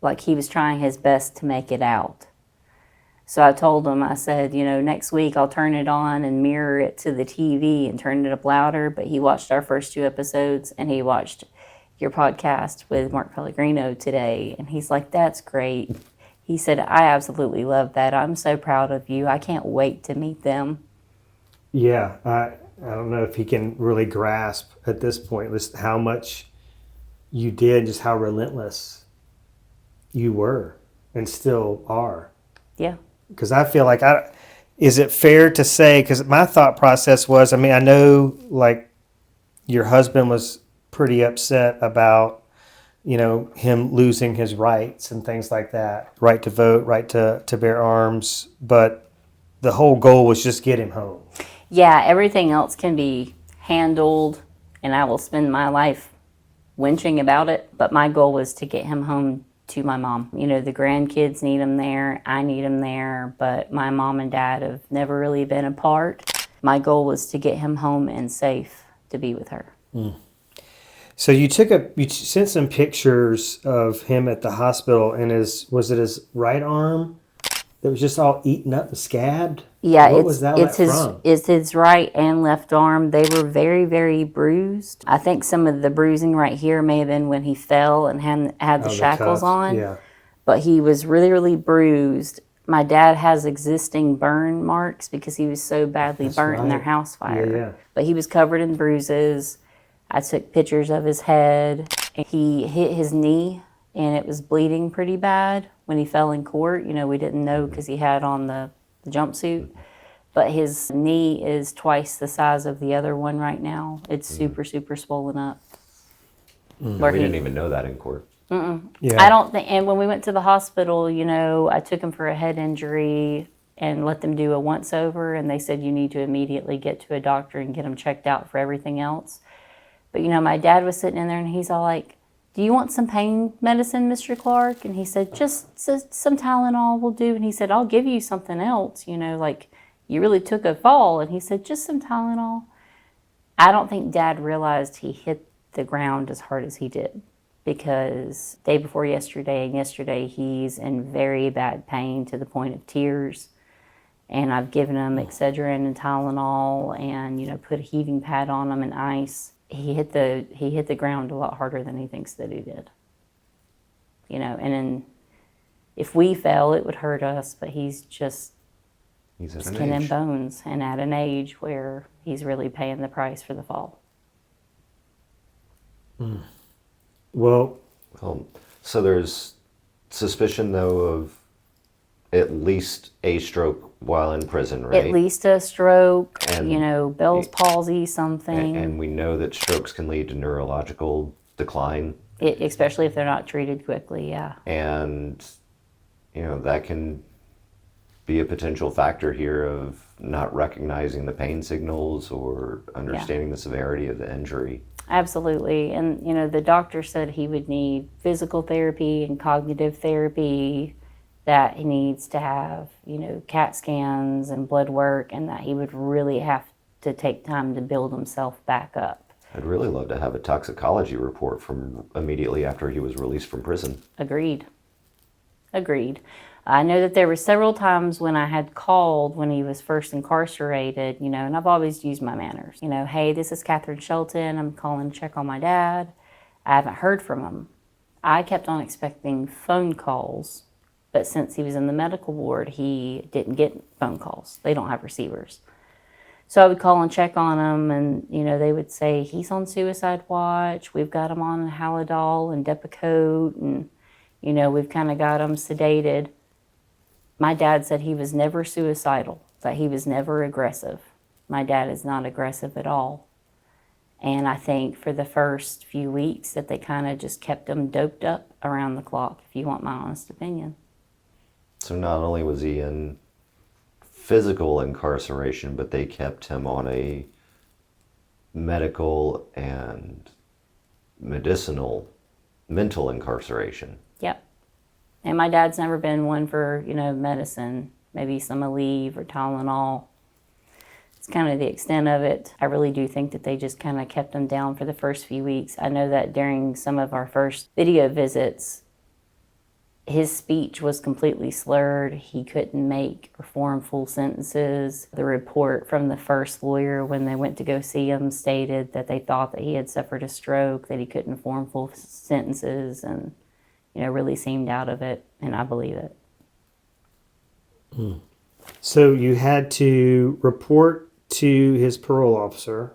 like he was trying his best to make it out. So I told him, I said, next week I'll turn it on and mirror it to the TV and turn it up louder. But he watched our first 2 episodes, and he watched your podcast with Mark Pellegrino today. And he's like, "That's great." He said, "I absolutely love that. I'm so proud of you. I can't wait to meet them." Yeah, I don't know if he can really grasp at this point just how much you did, just how relentless you were and still are. Yeah. Because I feel like, is it fair to say, because my thought process was, I know like your husband was pretty upset about, him losing his rights and things like that, right to vote, right to bear arms, but the whole goal was just get him home. Yeah, everything else can be handled, and I will spend my life whinching about it, but my goal was to get him home to my mom. You know, the grandkids need him there, I need him there, but my mom and dad have never really been apart. My goal was to get him home and safe to be with her. So you sent some pictures of him at the hospital, and was it his right arm that was just all eaten up and scabbed? Yeah, what was that from? It's his right and left arm. They were very, very bruised. I think some of the bruising right here may have been when he fell and had the shackles cuffs, on. yeah. But he was really, really bruised. My dad has existing burn marks because he was so badly burnt in their house fire. Yeah. But he was covered in bruises. I took pictures of his head. He hit his knee, and it was bleeding pretty bad when he fell in court. You know, we didn't know because he had on the jumpsuit. But his knee is twice the size of the other one right now. It's super, super swollen up. We didn't even know that in court. Yeah. I don't think, and when we went to the hospital, you know, I took him for a head injury and let them do a once over, and they said you need to immediately get to a doctor and get him checked out for everything else. But, you know, my dad was sitting in there and he's all like, "Do you want some pain medicine, Mr. Clarke?" And he said, "Just some Tylenol will do." And he said, "I'll give you something else, you know, like you really took a fall." And he said, "Just some Tylenol." I don't think Dad realized he hit the ground as hard as he did, because day before yesterday and yesterday he's in very bad pain to the point of tears. And I've given him Excedrin and Tylenol and, you know, put a heaving pad on him and ice. He hit the ground a lot harder than he thinks that he did. You know, and then if we fell, it would hurt us, but he's at skin and bones and at an age where he's really paying the price for the fall. Well, so there's suspicion, though, of at least a stroke while in prison, right? At least a stroke, And you know, Bell's palsy, something. And we know that strokes can lead to neurological decline. Especially if they're not treated quickly, yeah. And, you know, that can be a potential factor here of not recognizing the pain signals or understanding the severity of the injury. Absolutely. And, you know, the doctor said he would need physical therapy and cognitive therapy, that he needs to have, you know, CAT scans and blood work, and that he would really have to take time to build himself back up. I'd really love to have a toxicology report from immediately after he was released from prison. Agreed. I know that there were several times when I had called when he was first incarcerated, you know, and I've always used my manners. You know, "Hey, this is Katherine Shelton. I'm calling to check on my dad." I haven't heard from him. I kept on expecting phone calls, but since he was in the medical ward, he didn't get phone calls. They don't have receivers. So I would call and check on him, and, you know, they would say, "He's on suicide watch. We've got him on Halidol and Depakote, and, you know, we've kind of got him sedated." My dad said he was never suicidal, that he was never aggressive. My dad is not aggressive at all. And I think for the first few weeks that they kind of just kept him doped up around the clock, if you want my honest opinion. So not only was he in physical incarceration, but they kept him on a medical and mental incarceration. Yep. And my dad's never been one for, you know, medicine, maybe some Aleve or Tylenol. It's kind of the extent of it. I really do think that they just kind of kept him down for the first few weeks. I know that during some of our first video visits, his speech was completely slurred. He couldn't make or form full sentences. The report from the first lawyer when they went to go see him stated that they thought that he had suffered a stroke, that he couldn't form full sentences, and, you know, really seemed out of it, and I believe it. So you had to report to his parole officer?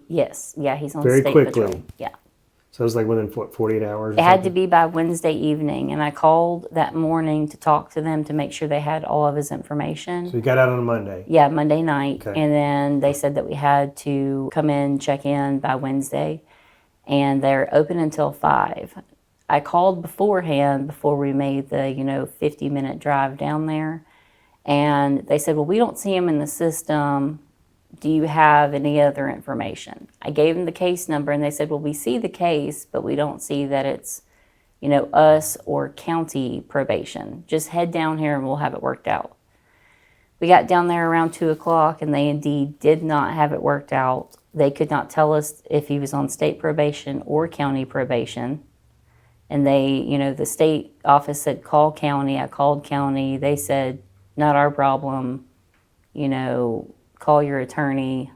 Yes. Yeah, he's on very state quickly. patrol. Yeah. So it was like within, what, 48 hours? It had to be by Wednesday evening, and I called that morning to talk to them to make sure they had all of his information. So you got out on a Monday? Yeah, Monday night. Okay. And then they said that we had to come in, check in by Wednesday, and they're open until 5. I called beforehand, before we made the, 50-minute drive down there, and they said, "Well, we don't see him in the system, do you have any other information? I gave them the case number, and they said, well, we see the case, but we don't see that it's, us or county probation. Just head down here and we'll have it worked out. We got down there around 2 o'clock, and they indeed did not have it worked out. They could not tell us if he was on state probation or county probation. And they, the state office said, call county. I called county. They said, not our problem. Call your attorney.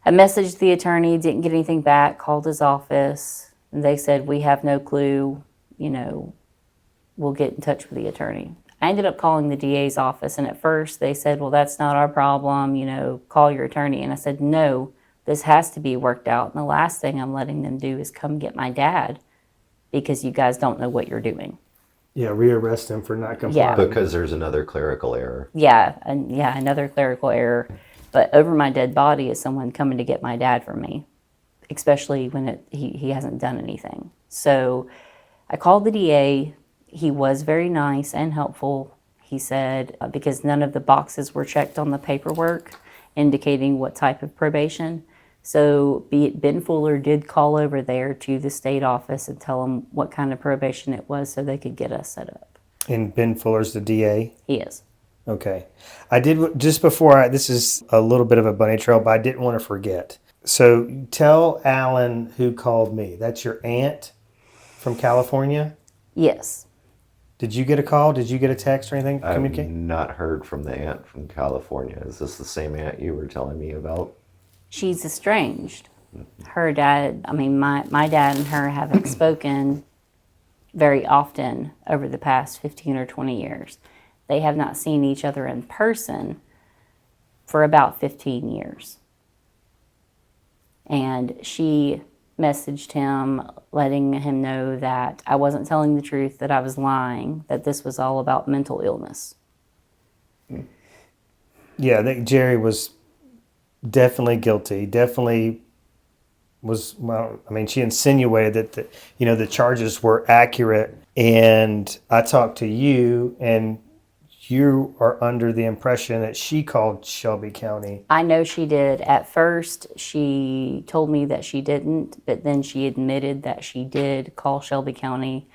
I messaged the attorney, didn't get anything back, called his office. And they said, we have no clue. We'll get in touch with the attorney. I ended up calling the DA's office, and at first they said, well, that's not our problem, call your attorney. And I said, no, this has to be worked out. And the last thing I'm letting them do is come get my dad because you guys don't know what you're doing. Yeah, rearrest him for not complying. Yeah. Because there's another clerical error. Yeah, another clerical error. But over my dead body is someone coming to get my dad from me, especially when he hasn't done anything. So I called the DA. He was very nice and helpful. He said, because none of the boxes were checked on the paperwork indicating what type of probation. So Ben Fuller did call over there to the state office and tell them what kind of probation it was so they could get us set up. And Ben Fuller's the DA? He is. Okay. I did, just before, this is a little bit of a bunny trail, but I didn't want to forget. So tell Alan who called me. That's your aunt from California? Yes. Did you get a call? Did you get a text or anything? I've Communicate? not heard from the aunt from California. Is this the same aunt you were telling me about? She's estranged. Her dad, my dad and her haven't spoken very often over the past 15 or 20 years. They have not seen each other in person for about 15 years. And she messaged him, letting him know that I wasn't telling the truth, that I was lying, that this was all about mental illness. Yeah, I think Jerry was definitely guilty. Definitely was, she insinuated that the charges were accurate. And I talked to you, and you are under the impression that she called Shelby County. I know she did. At first, she told me that she didn't, but then she admitted that she did call Shelby County,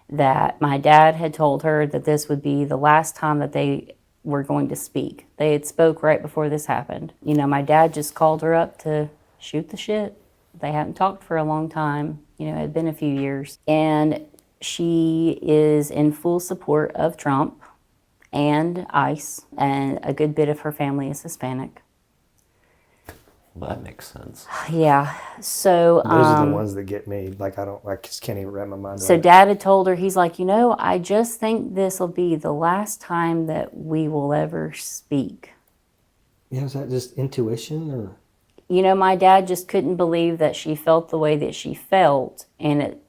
that my dad had told her that this would be the last time that they were going to speak. They had spoke right before this happened. My dad just called her up to shoot the shit. They hadn't talked for a long time. It had been a few years. And she is in full support of Trump and ICE, and a good bit of her family is Hispanic. Well, that makes sense. Yeah, so... Those are the ones that get me. I just can't even wrap my mind around So it. Dad had told her, he's like, I just think this will be the last time that we will ever speak. Yeah, is that just intuition or? My dad just couldn't believe that she felt the way that she felt, and it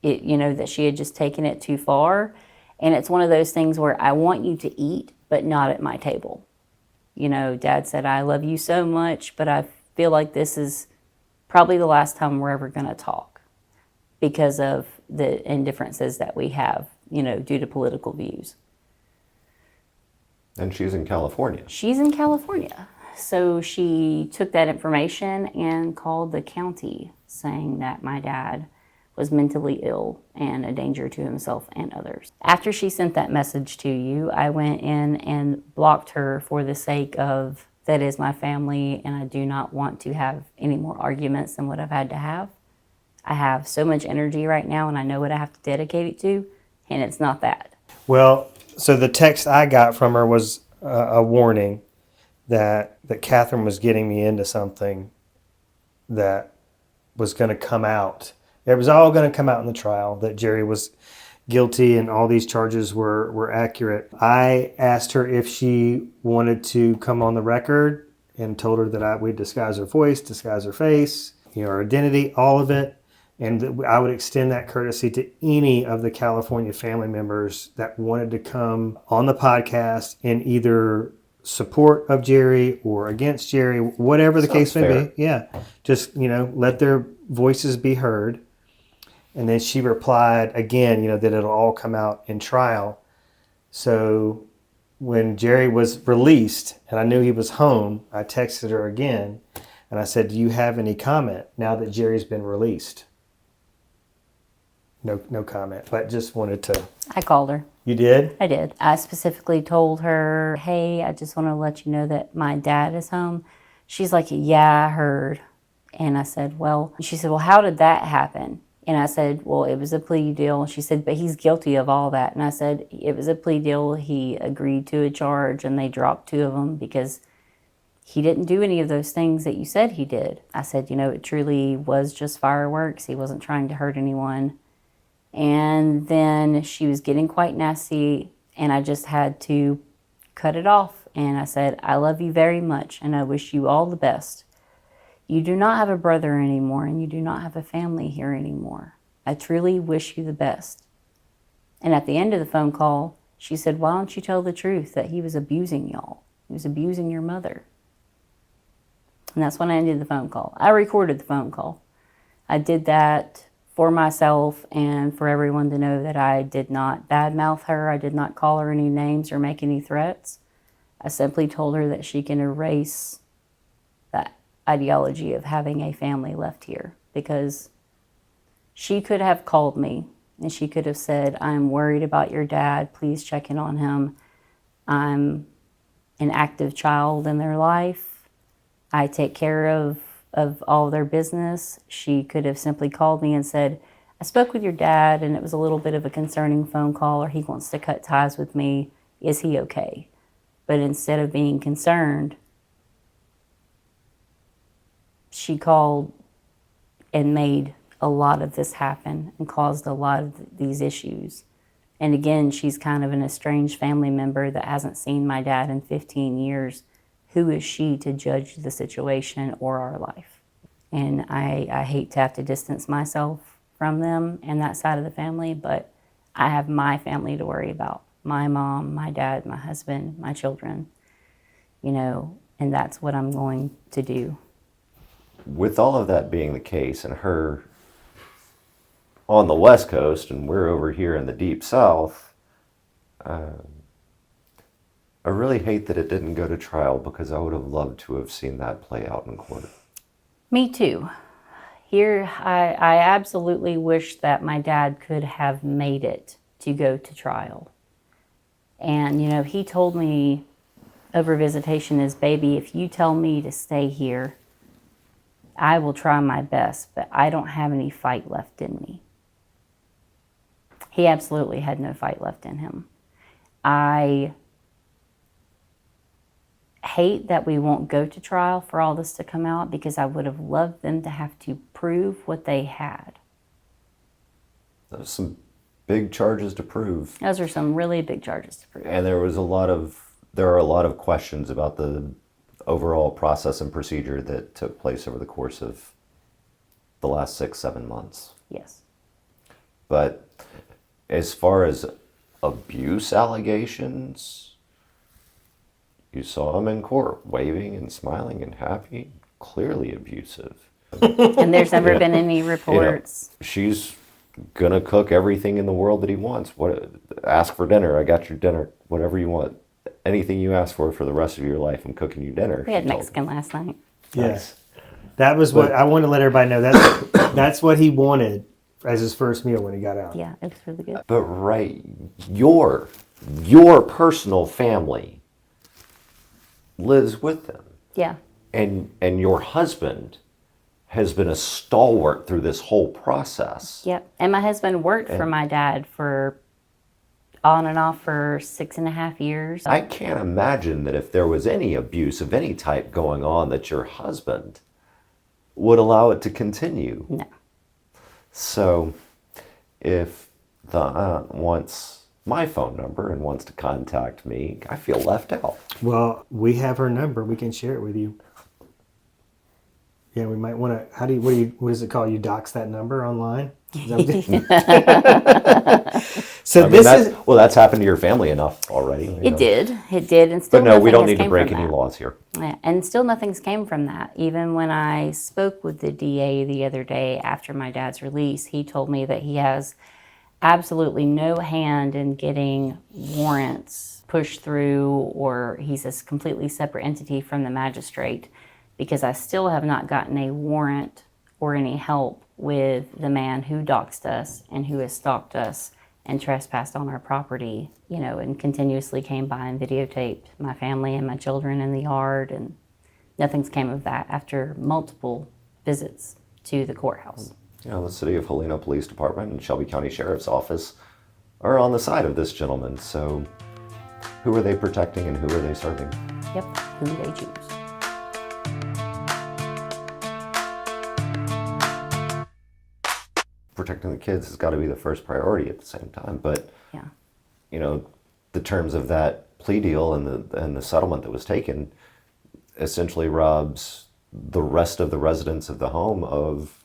that she had just taken it too far. And it's one of those things where I want you to eat, but not at my table. Dad said, I love you so much, but I feel like this is probably the last time we're ever going to talk because of the indifferences that we have, due to political views. And she's in California. She's in California. So she took that information and called the county saying that my dad was mentally ill and a danger to himself and others. After she sent that message to you, I went in and blocked her for the sake of that is my family, and I do not want to have any more arguments than what I've had to have. I have so much energy right now, and I know what I have to dedicate it to, and it's not that. Well, so the text I got from her was a warning that Katherine was getting me into something that was going to come out. It was all going to come out in the trial, that Jerry was guilty and all these charges were accurate. I asked her if she wanted to come on the record and told her that we'd disguise her voice, disguise her face, her identity, all of it. And that I would extend that courtesy to any of the California family members that wanted to come on the podcast in either support of Jerry or against Jerry, whatever the case may be. Yeah. Just, let their voices be heard. And then she replied again, that it'll all come out in trial. So when Jerry was released and I knew he was home, I texted her again and I said, do you have any comment now that Jerry's been released? No comment, but just wanted to. I called her. You did? I did. I specifically told her, hey, I just want to let you know that my dad is home. She's like, yeah, I heard. And I said, well, she said, well, how did that happen? And I said, well, it was a plea deal. She said, but he's guilty of all that. And I said, it was a plea deal. He agreed to a charge and they dropped 2 of them because he didn't do any of those things that you said he did. I said, it truly was just fireworks. He wasn't trying to hurt anyone. And then she was getting quite nasty, and I just had to cut it off. And I said, I love you very much, and I wish you all the best. You do not have a brother anymore, and you do not have a family here anymore. I truly wish you the best. And at the end of the phone call, she said, why don't you tell the truth that he was abusing y'all? He was abusing your mother. And that's when I ended the phone call. I recorded the phone call. I did that for myself and for everyone to know that I did not badmouth her. I did not call her any names or make any threats. I simply told her that she can erase that ideology of having a family left here, because she could have called me and she could have said, I'm worried about your dad. Please check in on him. I'm an active child in their life. I take care of all their business. She could have simply called me and said, I spoke with your dad and it was a little bit of a concerning phone call, or he wants to cut ties with me. Is he okay? But instead of being concerned, she called and made a lot of this happen and caused a lot of these issues. And again, she's kind of an estranged family member that hasn't seen my dad in 15 years. Who is she to judge the situation or our life? And I hate to have to distance myself from them and that side of the family, but I have my family to worry about. My mom, my dad, my husband, my children, and that's what I'm going to do. With all of that being the case, and her on the West Coast and we're over here in the Deep South, I really hate that it didn't go to trial, because I would have loved to have seen that play out in court. Me too. Here, I absolutely wish that my dad could have made it to go to trial. And, he told me over visitation is, baby, if you tell me to stay here, I will try my best, but I don't have any fight left in me. He absolutely had no fight left in him. I hate that we won't go to trial for all this to come out, because I would have loved them to have to prove what they had. Those some big charges to prove. Those are some really big charges to prove. And there are a lot of questions about the overall process and procedure that took place over the course of the last 6-7 months. Yes. But as far as abuse allegations, you saw him in court waving and smiling and happy, clearly abusive. And there's never been any reports. She's gonna cook everything in the world that he wants. Ask for dinner, I got your dinner, whatever you want. Anything you ask for the rest of your life, I'm cooking you dinner. We had Mexican last night. Yes. That was what I want to let everybody know. That's what he wanted as his first meal when he got out. Yeah, it was really good. But your personal family lives with them. Yeah. And your husband has been a stalwart through this whole process. Yep. And my husband worked for my dad for on and off for 6.5 years. I can't imagine that if there was any abuse of any type going on, that your husband would allow it to continue. No. So if the aunt wants my phone number and wants to contact me, I feel left out. Well, we have her number. We can share it with you. Yeah, we might want to. What is it called? You dox that number online? So that's happened to your family enough already. It did, and still. But no, we don't need to break any laws here. Yeah, and still, nothing's came from that. Even when I spoke with the DA the other day after my dad's release, he told me that he has absolutely no hand in getting warrants pushed through, or he's a completely separate entity from the magistrate, because I still have not gotten a warrant or any help with the man who doxed us and who has stalked us and trespassed on our property, and continuously came by and videotaped my family and my children in the yard, and nothing's came of that after multiple visits to the courthouse. The City of Helena Police Department and Shelby County Sheriff's Office are on the side of this gentleman, so who are they protecting and who are they serving? Yep, who they choose. Protecting the kids has got to be the first priority at the same time, but yeah, the terms of that plea deal and the settlement that was taken essentially robs the rest of the residents of the home of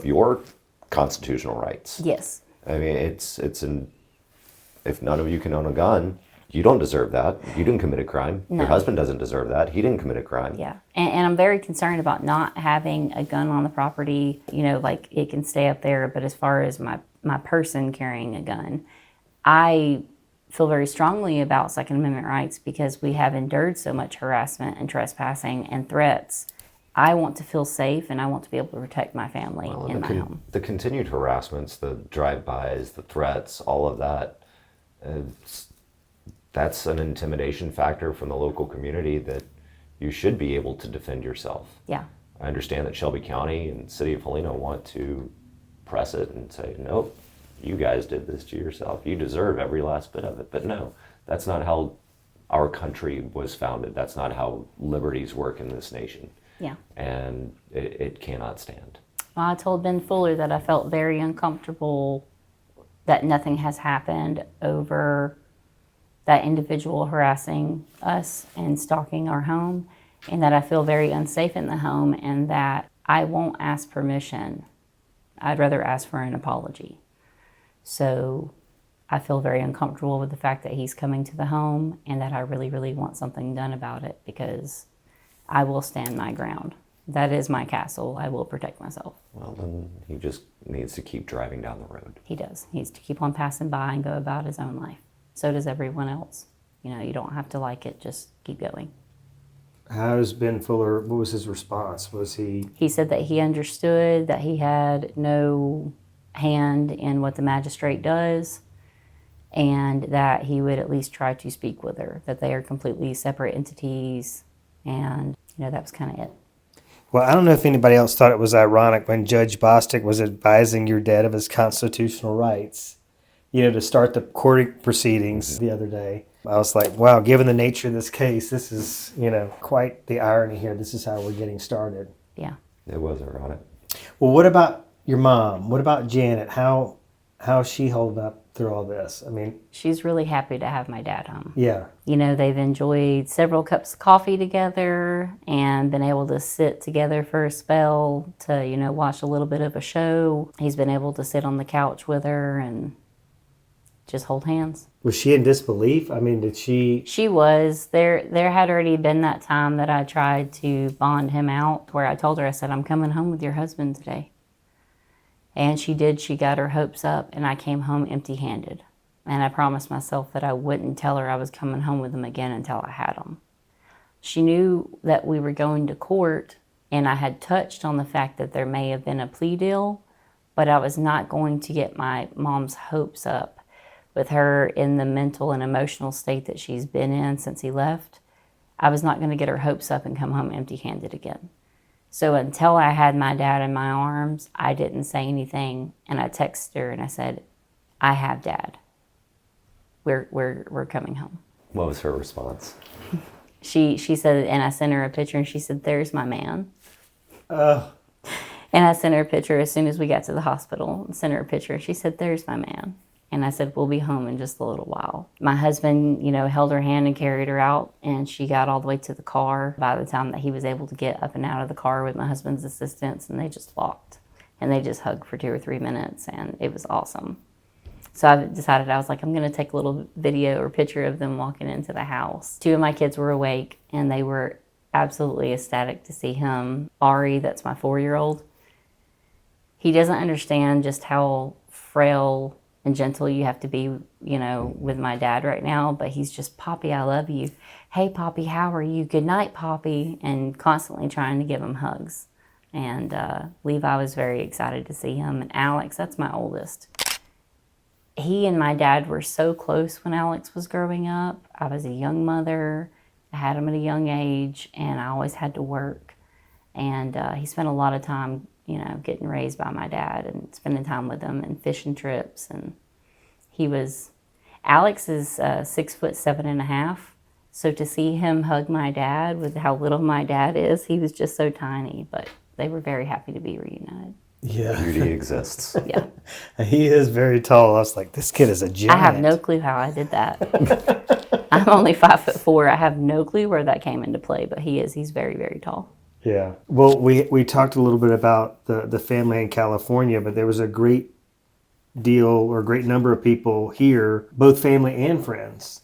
your constitutional rights. Yes. I mean, if none of you can own a gun, you don't deserve that. You didn't commit a crime. No. Your husband doesn't deserve that. He didn't commit a crime. Yeah. And I'm very concerned about not having a gun on the property. Like it can stay up there, but as far as my person carrying a gun, I feel very strongly about Second Amendment rights because we have endured so much harassment and trespassing and threats. I want to feel safe and I want to be able to protect my family in my home. The continued harassments, the drive-bys, the threats, all of that, that's an intimidation factor from the local community that you should be able to defend yourself. Yeah. I understand that Shelby County and City of Helena want to press it and say, nope, you guys did this to yourself. You deserve every last bit of it. But no, that's not how our country was founded. That's not how liberties work in this nation. Yeah. And it cannot stand. Well, I told Ben Fuller that I felt very uncomfortable that nothing has happened over that individual harassing us and stalking our home, and that I feel very unsafe in the home, and that I won't ask permission. I'd rather ask for an apology. So I feel very uncomfortable with the fact that he's coming to the home, and that I really, really want something done about it, because I will stand my ground. That is my castle. I will protect myself. Well, then he just needs to keep driving down the road. He does. He needs to keep on passing by and go about his own life. So does everyone else. You don't have to like it, just keep going. How does Ben Fuller, what was his response? He said that he understood that he had no hand in what the magistrate does, and that he would at least try to speak with her, that they are completely separate entities, and that was kind of it. Well, I don't know if anybody else thought it was ironic when Judge Bostic was advising your dad of his constitutional rights, to start the court proceedings the other day. I was like, wow, given the nature of this case, this is, quite the irony here. This is how we're getting started. Yeah. It was ironic. Well, what about your mom? What about Janet? How's she holding up through all this? I mean, she's really happy to have my dad home. Yeah. They've enjoyed several cups of coffee together and been able to sit together for a spell to, watch a little bit of a show. He's been able to sit on the couch with her and just hold hands. Was she in disbelief? I mean, did she? She was. There had already been that time that I tried to bond him out, where I told her, I said, I'm coming home with your husband today. And she did. She got her hopes up, and I came home empty-handed. And I promised myself that I wouldn't tell her I was coming home with him again until I had him. She knew that we were going to court, and I had touched on the fact that there may have been a plea deal, but I was not going to get my mom's hopes up with her in the mental and emotional state that she's been in since he left. I was not going to get her hopes up and come home empty-handed again. So until I had my dad in my arms, I didn't say anything, and I texted her and I said, I have Dad. We're coming home. What was her response? She said, and I sent her a picture, and she said, there's my man. And I sent her a picture as soon as we got to the hospital, and sent her a picture, and she said, there's my man. And I said, we'll be home in just a little while. My husband, held her hand and carried her out, and she got all the way to the car by the time that he was able to get up and out of the car with my husband's assistance, and they just walked. And they just hugged for 2 or 3 minutes, and it was awesome. So I decided, I was like, I'm going to take a little video or picture of them walking into the house. 2 of my kids were awake, and they were absolutely ecstatic to see him. Ari, that's my 4-year-old, he doesn't understand just how frail and gentle you have to be, with my dad right now. But he's just, Poppy, I love you. Hey, Poppy, how are you? Good night, Poppy. And constantly trying to give him hugs. And Levi was very excited to see him. And Alex, that's my oldest. He and my dad were so close when Alex was growing up. I was a young mother. I had him at a young age, and I always had to work. And he spent a lot of time, getting raised by my dad and spending time with him and fishing trips. And Alex is 6'7.5". So to see him hug my dad with how little my dad is, he was just so tiny. But they were very happy to be reunited. Yeah. Beauty exists. Yeah. He is very tall. I was like, this kid is a giant. I have no clue how I did that. I'm only 5'4". I have no clue where that came into play, but he's very, very tall. Yeah. Well, we talked a little bit about the family in California, but there was a great deal or a great number of people here, both family and friends,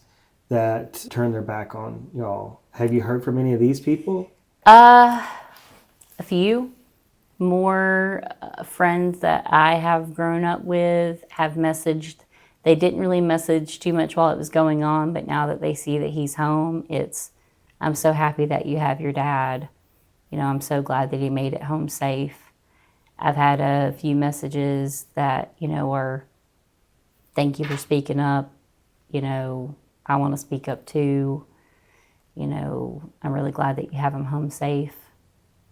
that turned their back on y'all. Have you heard from any of these people? A few. More friends that I have grown up with have messaged. They didn't really message too much while it was going on, but now that they see that he's home, I'm so happy that you have your dad. I'm so glad that he made it home safe. I've had a few messages that, are, thank you for speaking up. I want to speak up too. I'm really glad that you have him home safe.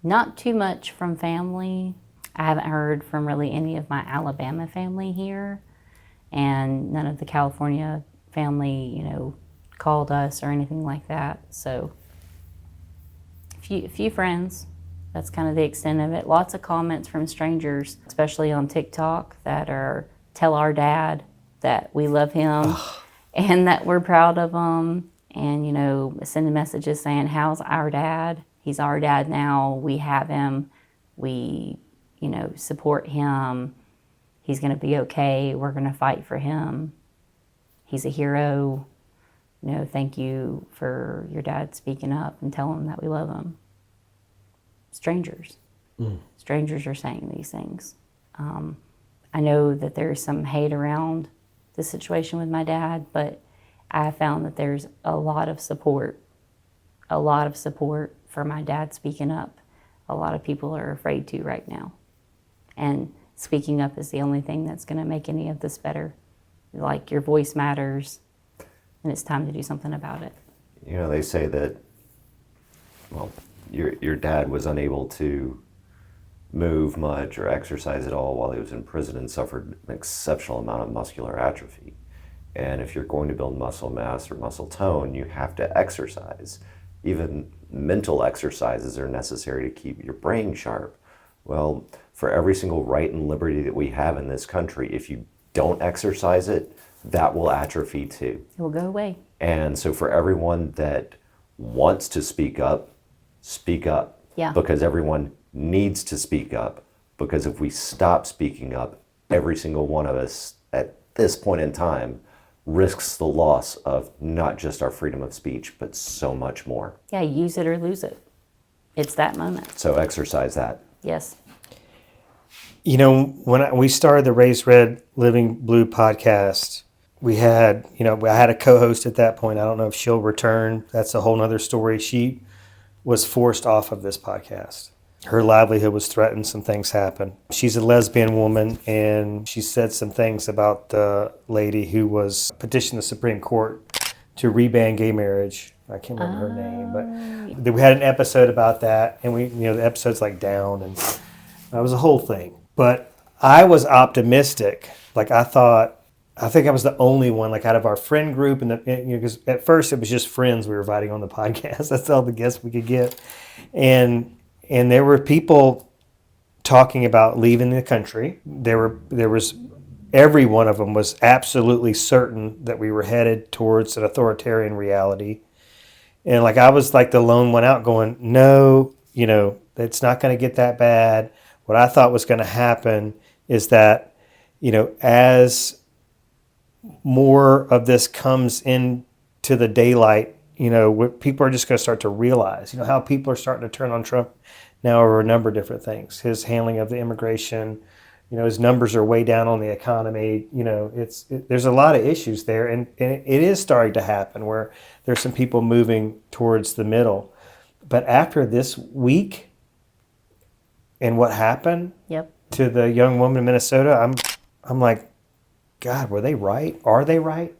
Not too much from family. I haven't heard from really any of my Alabama family here, and none of the California family, called us or anything like that. So a few friends. That's kind of the extent of it. Lots of comments from strangers, especially on TikTok, that tell our dad that we love him and that we're proud of him, and sending messages saying, how's our dad? He's our dad now. We have him. We, support him. He's going to be okay. We're going to fight for him. He's a hero. Thank you for your dad speaking up and telling him that we love him. Strangers. Strangers are saying these things. I know that there's some hate around the situation with my dad, but I have found that there's a lot of support for my dad speaking up. A lot of people are afraid to right now. And speaking up is the only thing that's going to make any of this better. Like, your voice matters, and it's time to do something about it. They say that, your dad was unable to move much or exercise at all while he was in prison and suffered an exceptional amount of muscular atrophy. And if you're going to build muscle mass or muscle tone, you have to exercise. Even mental exercises are necessary to keep your brain sharp. Well, for every single right and liberty that we have in this country, if you don't exercise it, that will atrophy too. It will go away. And so for everyone that wants to speak up. Yeah. Because everyone needs to speak up. Because if we stop speaking up, every single one of us at this point in time risks the loss of not just our freedom of speech, but so much more. Yeah, use it or lose it. It's that moment. So exercise that. Yes. When we started the Raised Red Living Blue podcast, we had, I had a co-host at that point. I don't know if she'll return. That's a whole nother story. She was forced off of this podcast. Her livelihood was threatened. Some things happened. She's a lesbian woman, and she said some things about the lady who was petitioned the Supreme Court to reban gay marriage. I can't remember her name, but we had an episode about that, and the episode's down, and that was a whole thing. But I was optimistic. I think I was the only one, out of our friend group, and because at first it was just friends we were inviting on the podcast. That's all the guests we could get, and there were people talking about leaving the country. There was every one of them was absolutely certain that we were headed towards an authoritarian reality, and I was the lone one out going, no, it's not going to get that bad. What I thought was going to happen is that, as more of this comes into the daylight, what people are just going to start to realize, how people are starting to turn on Trump now over a number of different things. His handling of the immigration, You know, his numbers are way down on the economy. You know, there's a lot of issues there, and it is starting to happen where there's some people moving towards the middle. But after this week and what happened to the young woman in Minnesota, I'm like, God, were they right? Are they right?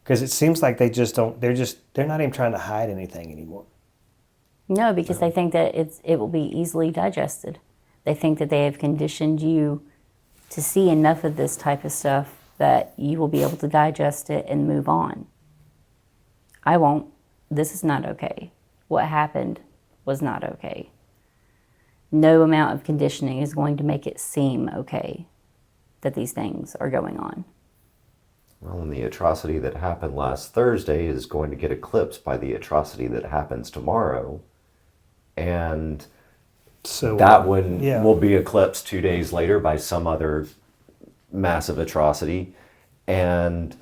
Because it seems like they just don't. They're not even trying to hide anything anymore. No, because they think that it will be easily digested. They think that they have conditioned you to see enough of this type of stuff that you will be able to digest it and move on. I won't. This is not okay. What happened was not okay. No amount of conditioning is going to make it seem okay that these things are going on. Well, and the atrocity that happened last Thursday is going to get eclipsed by the atrocity that happens tomorrow. And so that one will be eclipsed 2 days later by some other massive atrocity. And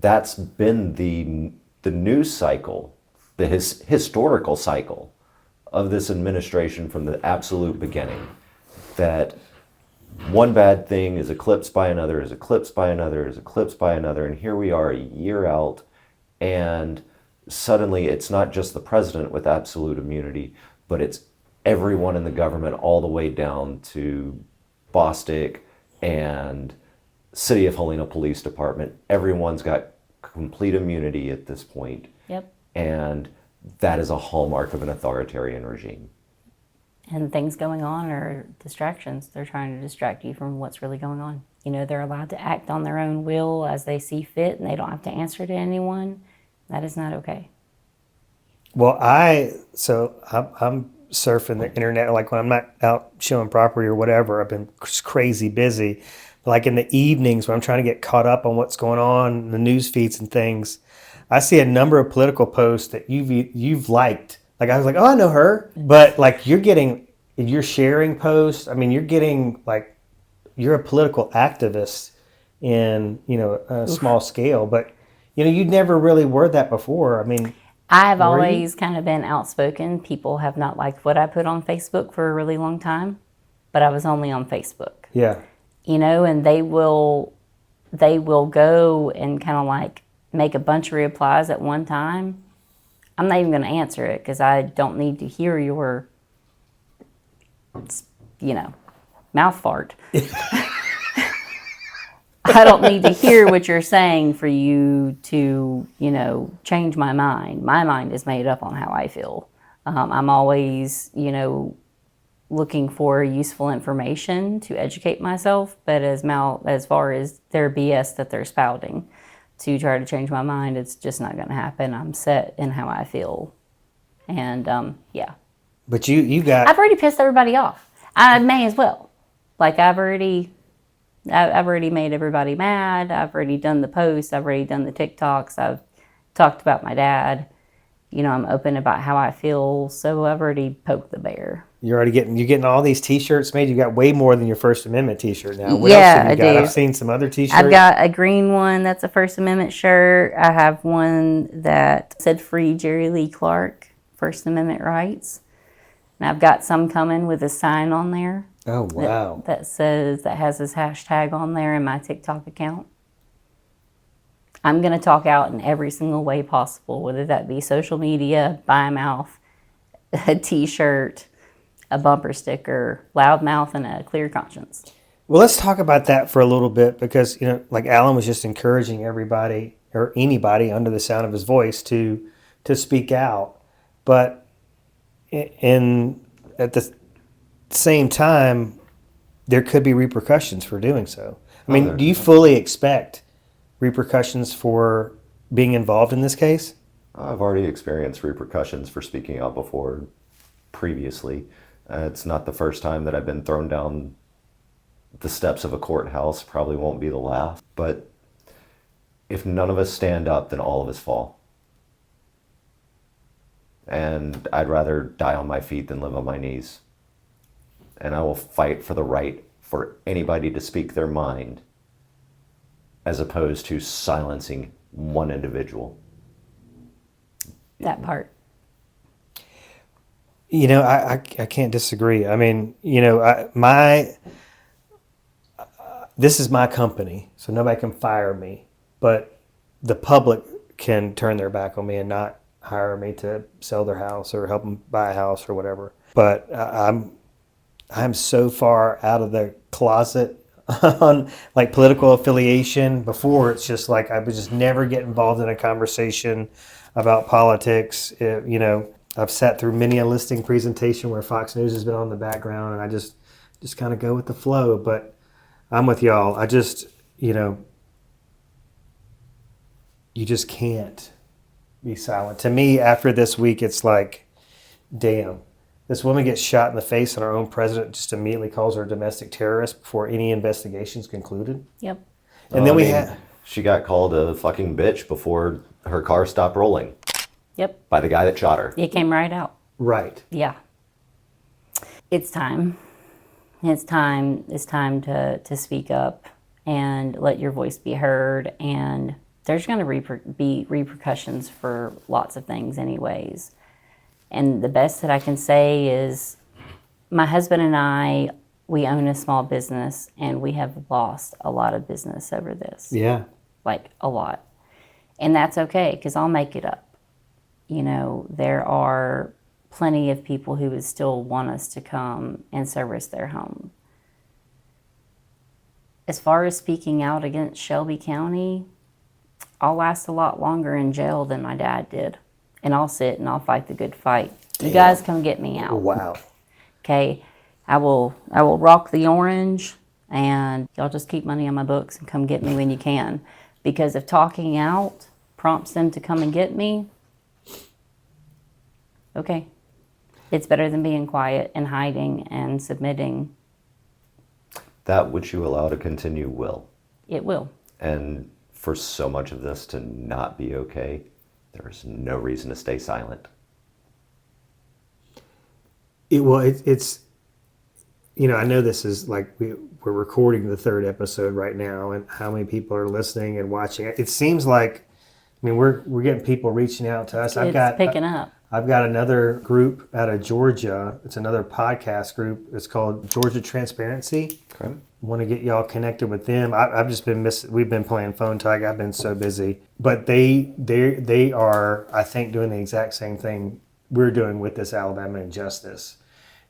that's been the news cycle, the historical cycle of this administration from the absolute beginning. That one bad thing is eclipsed by another, is eclipsed by another, is eclipsed by another, and here we are a year out, and suddenly it's not just the president with absolute immunity, but it's everyone in the government all the way down to Bostic and City of Helena Police Department. Everyone's got complete immunity at this point. Yep. And that is a hallmark of an authoritarian regime. And things going on are distractions. They're trying to distract you from what's really going on. You know, they're allowed to act on their own will as they see fit, and they don't have to answer to anyone. That is not okay. Well, I'm surfing the internet, like when I'm not out showing property or whatever. I've been crazy busy. Like in the evenings when I'm trying to get caught up on what's going on, the news feeds and things, I see a number of political posts that you've liked. Like I was like, oh, I know her. But like you're sharing posts. I mean, you're a political activist in, a small scale. But, you never really were that before. I mean, I have always kind of been outspoken. People have not liked what I put on Facebook for a really long time, but I was only on Facebook. Yeah. And they will go and kind of like make a bunch of replies at one time. I'm not even going to answer it because I don't need to hear your, mouth fart. I don't need to hear what you're saying for you to, change my mind. My mind is made up on how I feel. I'm always, looking for useful information to educate myself, but as far as their BS that they're spouting to try to change my mind, it's just not going to happen. I'm set in how I feel. And, But I've already pissed everybody off. I may as well. Like, I've already made everybody mad. I've already done the posts. I've already done the TikToks. I've talked about my dad. I'm open about how I feel. So I've already poked the bear. You're getting all these T-shirts made. You got way more than your First Amendment T-shirt now. What yeah, else have you got? I do. I've seen some other T-shirts. I've got a green one that's a First Amendment shirt. I have one that said "Free Jerry Lee Clarke, First Amendment Rights," and I've got some coming with a sign on there. Oh wow! That has this hashtag on there in my TikTok account. I'm going to talk out in every single way possible, whether that be social media, by mouth, a T-shirt, a bumper sticker, loud mouth, and a clear conscience. Well, let's talk about that for a little bit because, like Alan was just encouraging everybody or anybody under the sound of his voice to speak out. But at the same time, there could be repercussions for doing so. I mean, do you fully expect repercussions for being involved in this case? I've already experienced repercussions for speaking out before previously. It's not the first time that I've been thrown down the steps of a courthouse. Probably won't be the last. But if none of us stand up, then all of us fall. And I'd rather die on my feet than live on my knees. And I will fight for the right for anybody to speak their mind, as opposed to silencing one individual. That part. I can't disagree. I mean, my this is my company, so nobody can fire me, but the public can turn their back on me and not hire me to sell their house or help them buy a house or whatever. But I'm so far out of the closet on like political affiliation. Before, it's just like I would just never get involved in a conversation about politics. I've sat through many a listing presentation where Fox News has been on in the background, and I just kind of go with the flow. But I'm with y'all. I just, you just can't be silent. To me, after this week, it's like, damn, this woman gets shot in the face and our own president just immediately calls her a domestic terrorist before any investigation's concluded. Yep. And then she got called a fucking bitch before her car stopped rolling. Yep. By the guy that shot her. It came right out. Right. Yeah. It's time. It's time to speak up and let your voice be heard. And there's going to be repercussions for lots of things anyways. And the best that I can say is my husband and I, we own a small business, and we have lost a lot of business over this. Yeah. Like a lot. And that's okay, because I'll make it up. There are plenty of people who would still want us to come and service their home. As far as speaking out against Shelby County, I'll last a lot longer in jail than my dad did. And I'll sit and I'll fight the good fight. Damn. You guys come get me out. Wow. Okay? I will rock the orange, and y'all just keep money on my books and come get me when you can. Because if talking out prompts them to come and get me, okay. It's better than being quiet and hiding and submitting. That which you allow to continue will. It will. And for so much of this to not be okay, there's no reason to stay silent. It's I know this is like we're recording the third episode right now, and how many people are listening and watching. It seems like, we're getting people reaching out to us. It's picking up. I've got another group out of Georgia. It's another podcast group. It's called Georgia Transparency. Okay. Want to get y'all connected with them. I've just been we've been playing phone tag. I've been so busy. But they are, I think, doing the exact same thing we're doing with this Alabama injustice,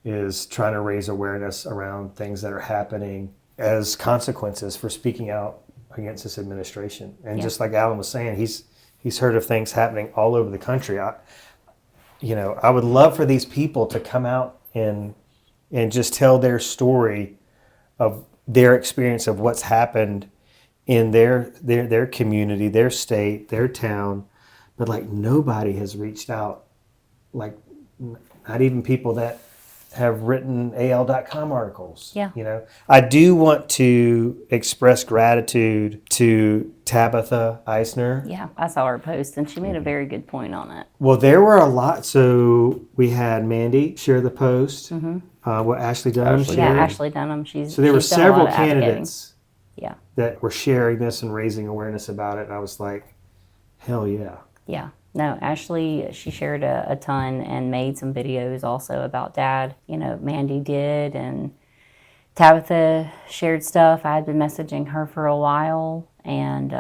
is trying to raise awareness around things that are happening as consequences for speaking out against this administration. And just like Alan was saying, he's heard of things happening all over the country. I would love for these people to come out and just tell their story of their experience of what's happened in their community, their state, their town. But like, nobody has reached out, like not even people that have written AL.com articles. Yeah. I do want to express gratitude to Tabitha Eisner. Yeah, I saw her post, and she made a very good point on it. Well, there were a lot. So we had Mandy share the post. Ashley Dunham shared. Yeah, Ashley Dunham. So there were she's done a lot several of advocating. candidates Yeah. that were sharing this and raising awareness about it. And I was like, hell yeah. Yeah. No, Ashley, she shared a ton and made some videos also about Dad. Mandy did, and Tabitha shared stuff. I had been messaging her for a while, and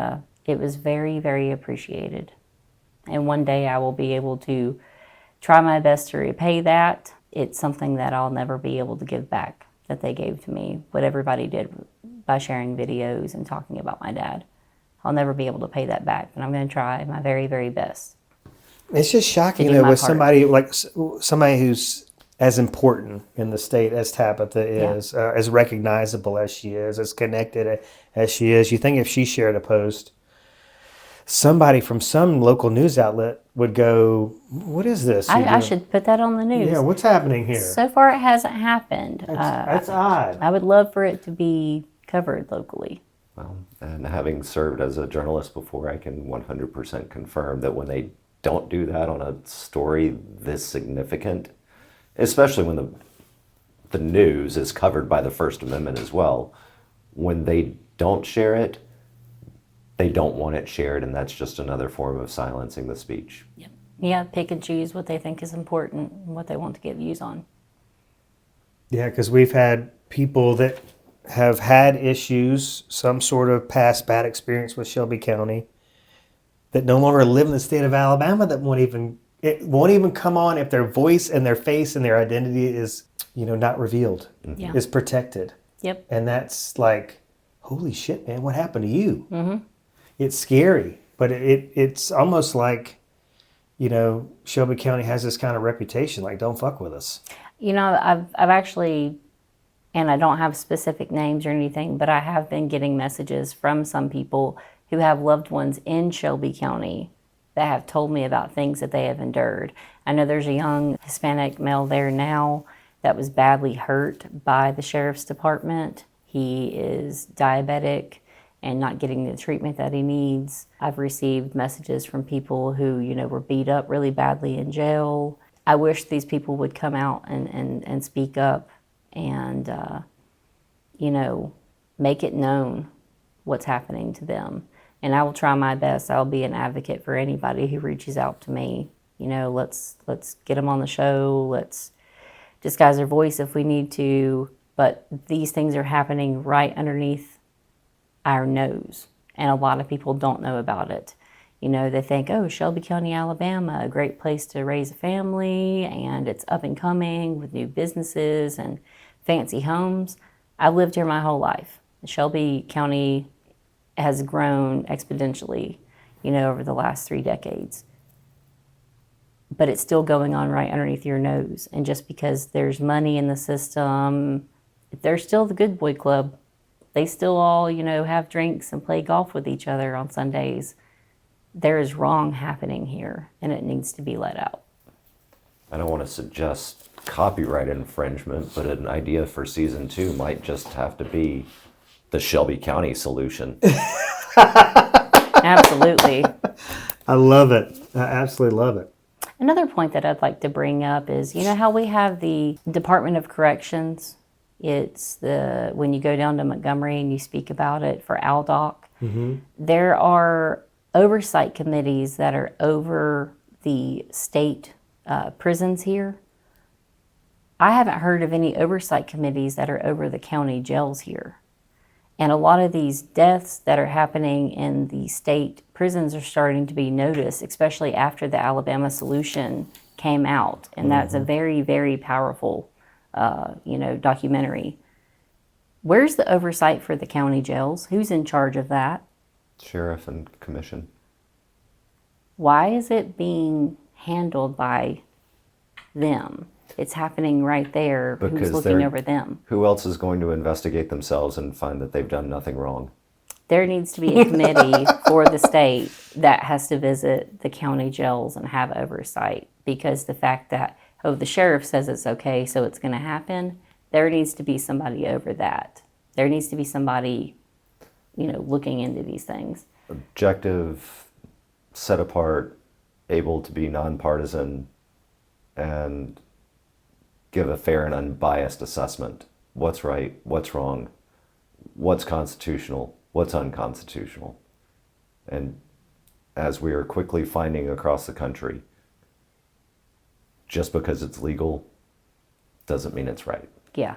it was very, very appreciated. And one day I will be able to try my best to repay that. It's something that I'll never be able to give back that they gave to me, what everybody did by sharing videos and talking about my dad. I'll never be able to pay that back, but I'm going to try my very, very best. It's just shocking that with somebody who's as important in the state as Tabitha is, as recognizable as she is, as connected as she is. You think if she shared a post, somebody from some local news outlet would go, "What is this?" I should put that on the news. Yeah, what's happening here? So far, it hasn't happened. That's odd. I would love for it to be covered locally. Well, and having served as a journalist before, I can 100% confirm that when they don't do that on a story this significant, especially when the news is covered by the First Amendment as well, when they don't share it, they don't want it shared, and that's just another form of silencing the speech. Yep. Yeah, pick and choose what they think is important and what they want to get views on. Yeah, because we've had people that have had issues, some sort of past bad experience with Shelby County, that no longer live in the state of Alabama, that it won't even come on if their voice and their face and their identity is, not revealed, Yeah. is protected. Yep. And that's like, holy shit, man, what happened to you? Mm-hmm. It's scary, but it's almost like, Shelby County has this kind of reputation, like, don't fuck with us. I've actually, and I don't have specific names or anything, but I have been getting messages from some people who have loved ones in Shelby County that have told me about things that they have endured. I know there's a young Hispanic male there now that was badly hurt by the sheriff's department. He is diabetic and not getting the treatment that he needs. I've received messages from people who, were beat up really badly in jail. I wish these people would come out and speak up and, make it known what's happening to them. And I will try my best. I'll be an advocate for anybody who reaches out to me. Let's get them on the show. Let's disguise their voice if we need to. But these things are happening right underneath our nose. And a lot of people don't know about it. They think, oh, Shelby County, Alabama, a great place to raise a family, and it's up and coming with new businesses and fancy homes. I've lived here my whole life. Shelby County has grown exponentially, over the last 3 decades. But it's still going on right underneath your nose. And just because there's money in the system, they're still the good boy club. They still all, have drinks and play golf with each other on Sundays. There is wrong happening here, and it needs to be let out. I don't want to suggest copyright infringement, but an idea for season 2 might just have to be the Shelby County solution. Absolutely. I love it. I absolutely love it. Another point that I'd like to bring up is, how we have the Department of Corrections? It's when you go down to Montgomery and you speak about it for ALDOC, there are oversight committees that are over the state prisons here. I haven't heard of any oversight committees that are over the county jails here. And a lot of these deaths that are happening in the state prisons are starting to be noticed, especially after the Alabama solution came out. And that's a very, very powerful, documentary. Where's the oversight for the county jails? Who's in charge of that? Sheriff and commission. Why is it being handled by them? It's happening right there. Who's looking over them? Who else is going to investigate themselves and find that they've done nothing wrong? There needs to be a committee for the state that has to visit the county jails and have oversight, because the fact that, the sheriff says it's okay, so it's going to happen, there needs to be somebody over that. There needs to be somebody, looking into these things. Objective, set apart, able to be nonpartisan, and give a fair and unbiased assessment. What's right, what's wrong, what's constitutional, what's unconstitutional. And as we are quickly finding across the country, just because it's legal doesn't mean it's right. Yeah,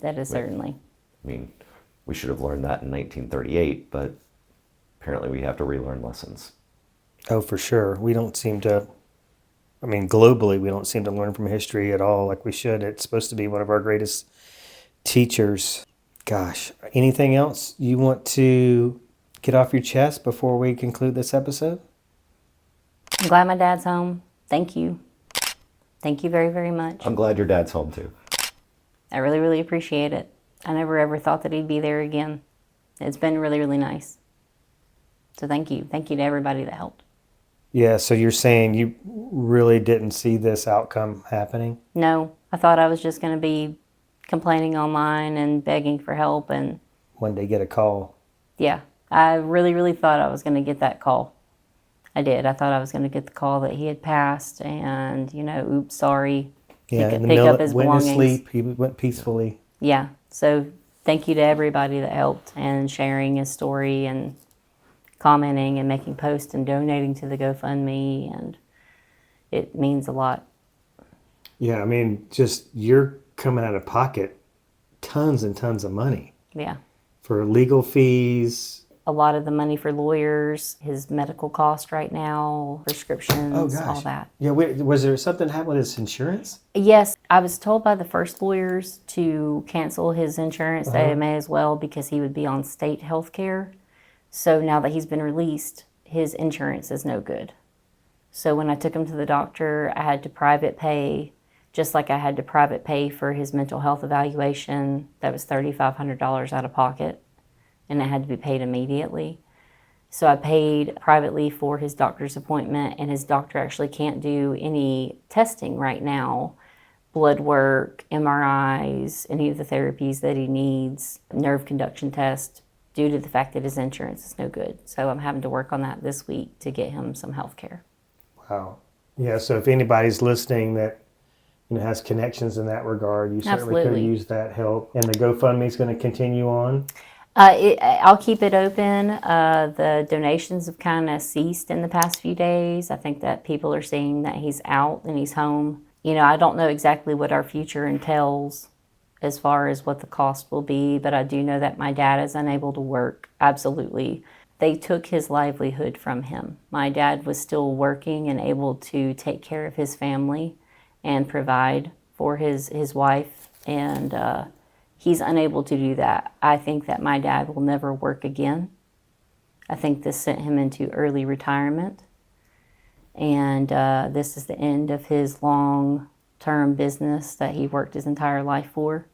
that is certainly. I mean, we should have learned that in 1938, but apparently we have to relearn lessons. Oh, for sure. We don't seem to, globally, we don't seem to learn from history at all like we should. It's supposed to be one of our greatest teachers. Gosh, anything else you want to get off your chest before we conclude this episode? I'm glad my dad's home. Thank you. Thank you very, very much. I'm glad your dad's home too. I really, really appreciate it. I never ever thought that he'd be there again. It's been really, really nice. So thank you. Thank you to everybody that helped. Yeah, so you're saying you really didn't see this outcome happening? No, I thought I was just going to be complaining online and begging for help. And one day get a call. Yeah, I really, really thought I was going to get that call. I did. I thought I was going to get the call that he had passed and, oops, sorry. Yeah, pick up his went to belongings. sleep. He went peacefully. Yeah, so thank you to everybody that helped and sharing his story and commenting and making posts and donating to the GoFundMe, and it means a lot. Yeah, just you're coming out of pocket tons and tons of money Yeah. for legal fees. A lot of the money for lawyers, his medical cost right now, prescriptions, all that. Yeah, was there something happened with his insurance? Yes, I was told by the first lawyers to cancel his insurance, AMA as well, because he would be on state health care. So now that he's been released, his insurance is no good. So when I took him to the doctor, I had to private pay, just like I had to private pay for his mental health evaluation. That was $3,500 out of pocket, and it had to be paid immediately. So I paid privately for his doctor's appointment, and his doctor actually can't do any testing right now. Blood work, MRIs, any of the therapies that he needs, nerve conduction test, due to the fact that his insurance is no good. So I'm having to work on that this week to get him some health care. Wow. Yeah, so if anybody's listening that has connections in that regard, you certainly could use that help. And the GoFundMe is going to continue on? I'll keep it open. The donations have kind of ceased in the past few days. I think that people are seeing that he's out and he's home. I don't know exactly what our future entails as far as what the cost will be, but I do know that my dad is unable to work. Absolutely. They took his livelihood from him. My dad was still working and able to take care of his family and provide for his wife, and he's unable to do that. I think that my dad will never work again. I think this sent him into early retirement, and this is the end of his long-term business that he worked his entire life for.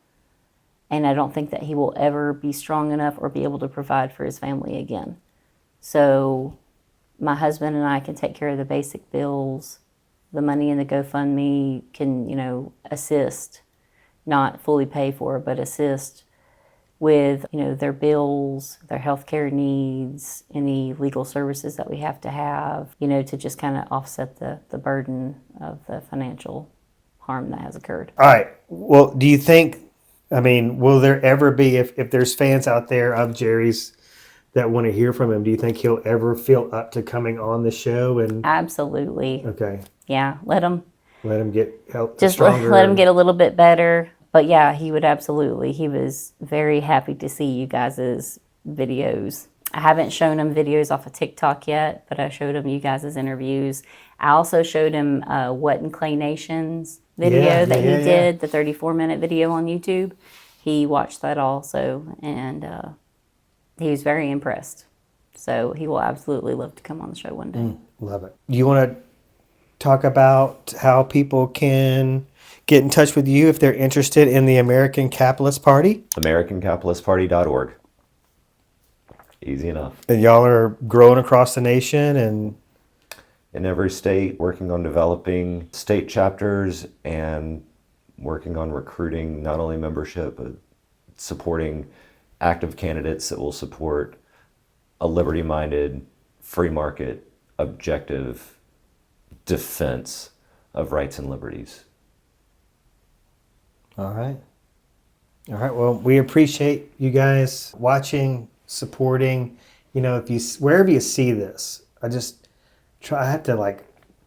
And I don't think that he will ever be strong enough or be able to provide for his family again. So my husband and I can take care of the basic bills. The money in the GoFundMe can, assist, not fully pay for, but assist with, their bills, their healthcare needs, any legal services that we have, to just kind of offset the burden of the financial harm that has occurred. All right. Well, do you think, will there ever be, if there's fans out there of Jerry's that want to hear from him, do you think he'll ever feel up to coming on the show? And Absolutely. Okay. Yeah, let him get help. Just let him get a little bit better. But yeah, he would absolutely. He was very happy to see you guys' videos. I haven't shown him videos off of TikTok yet, but I showed him you guys' interviews. I also showed him What in Clay Nation's video that he did, the 34-minute video on YouTube. He watched that also, and he was very impressed. So he will absolutely love to come on the show one day. Love it. You want to talk about how people can get in touch with you if they're interested in the American Capitalist Party? AmericanCapitalistParty.org. Easy enough. And y'all are growing across the nation and in every state, working on developing state chapters and working on recruiting not only membership, but supporting active candidates that will support a liberty-minded, free market, objective defense of rights and liberties. All right. Well, we appreciate you guys watching, supporting. Wherever you see this, I have to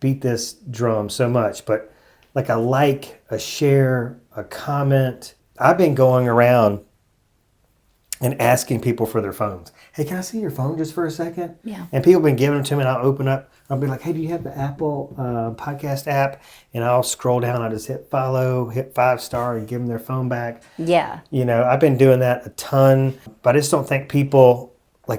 beat this drum so much, but a share, a comment. I've been going around and asking people for their phones. Hey, can I see your phone just for a second? Yeah. And people have been giving them to me, and I'll open up. I'll be like, hey, do you have the Apple podcast app? And I'll scroll down. I just hit follow, hit 5-star, and give them their phone back. Yeah. I've been doing that a ton, but I just don't think people,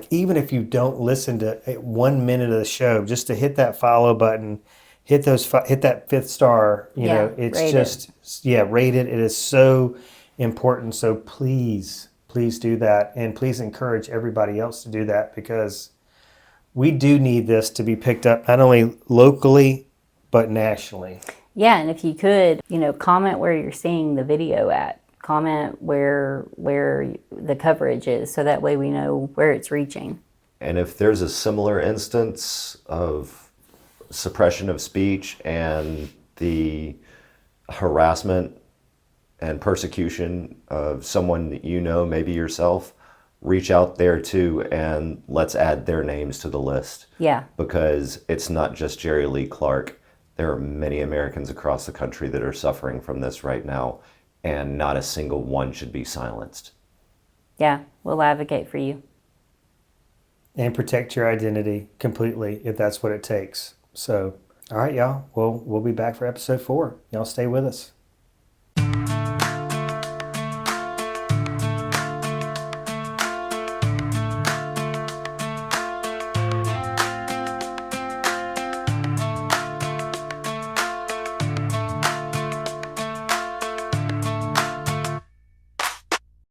even if you don't listen to 1 minute of the show, just to hit that follow button, hit that 5th star, it's rate it. It is so important. So please do that. And please encourage everybody else to do that, because we do need this to be picked up not only locally, but nationally. Yeah, and if you could, comment where you're seeing the video at. Comment where the coverage is, so that way we know where it's reaching. And if there's a similar instance of suppression of speech and the harassment and persecution of someone that maybe yourself, reach out there too, and let's add their names to the list. Yeah. Because it's not just Lee Clarke. There are many Americans across the country that are suffering from this right now. and not a single one should be silenced. Yeah, we'll advocate for you. And protect your identity completely if that's what it takes. So, all right, y'all. Well, we'll be back for episode 4. Y'all stay with us.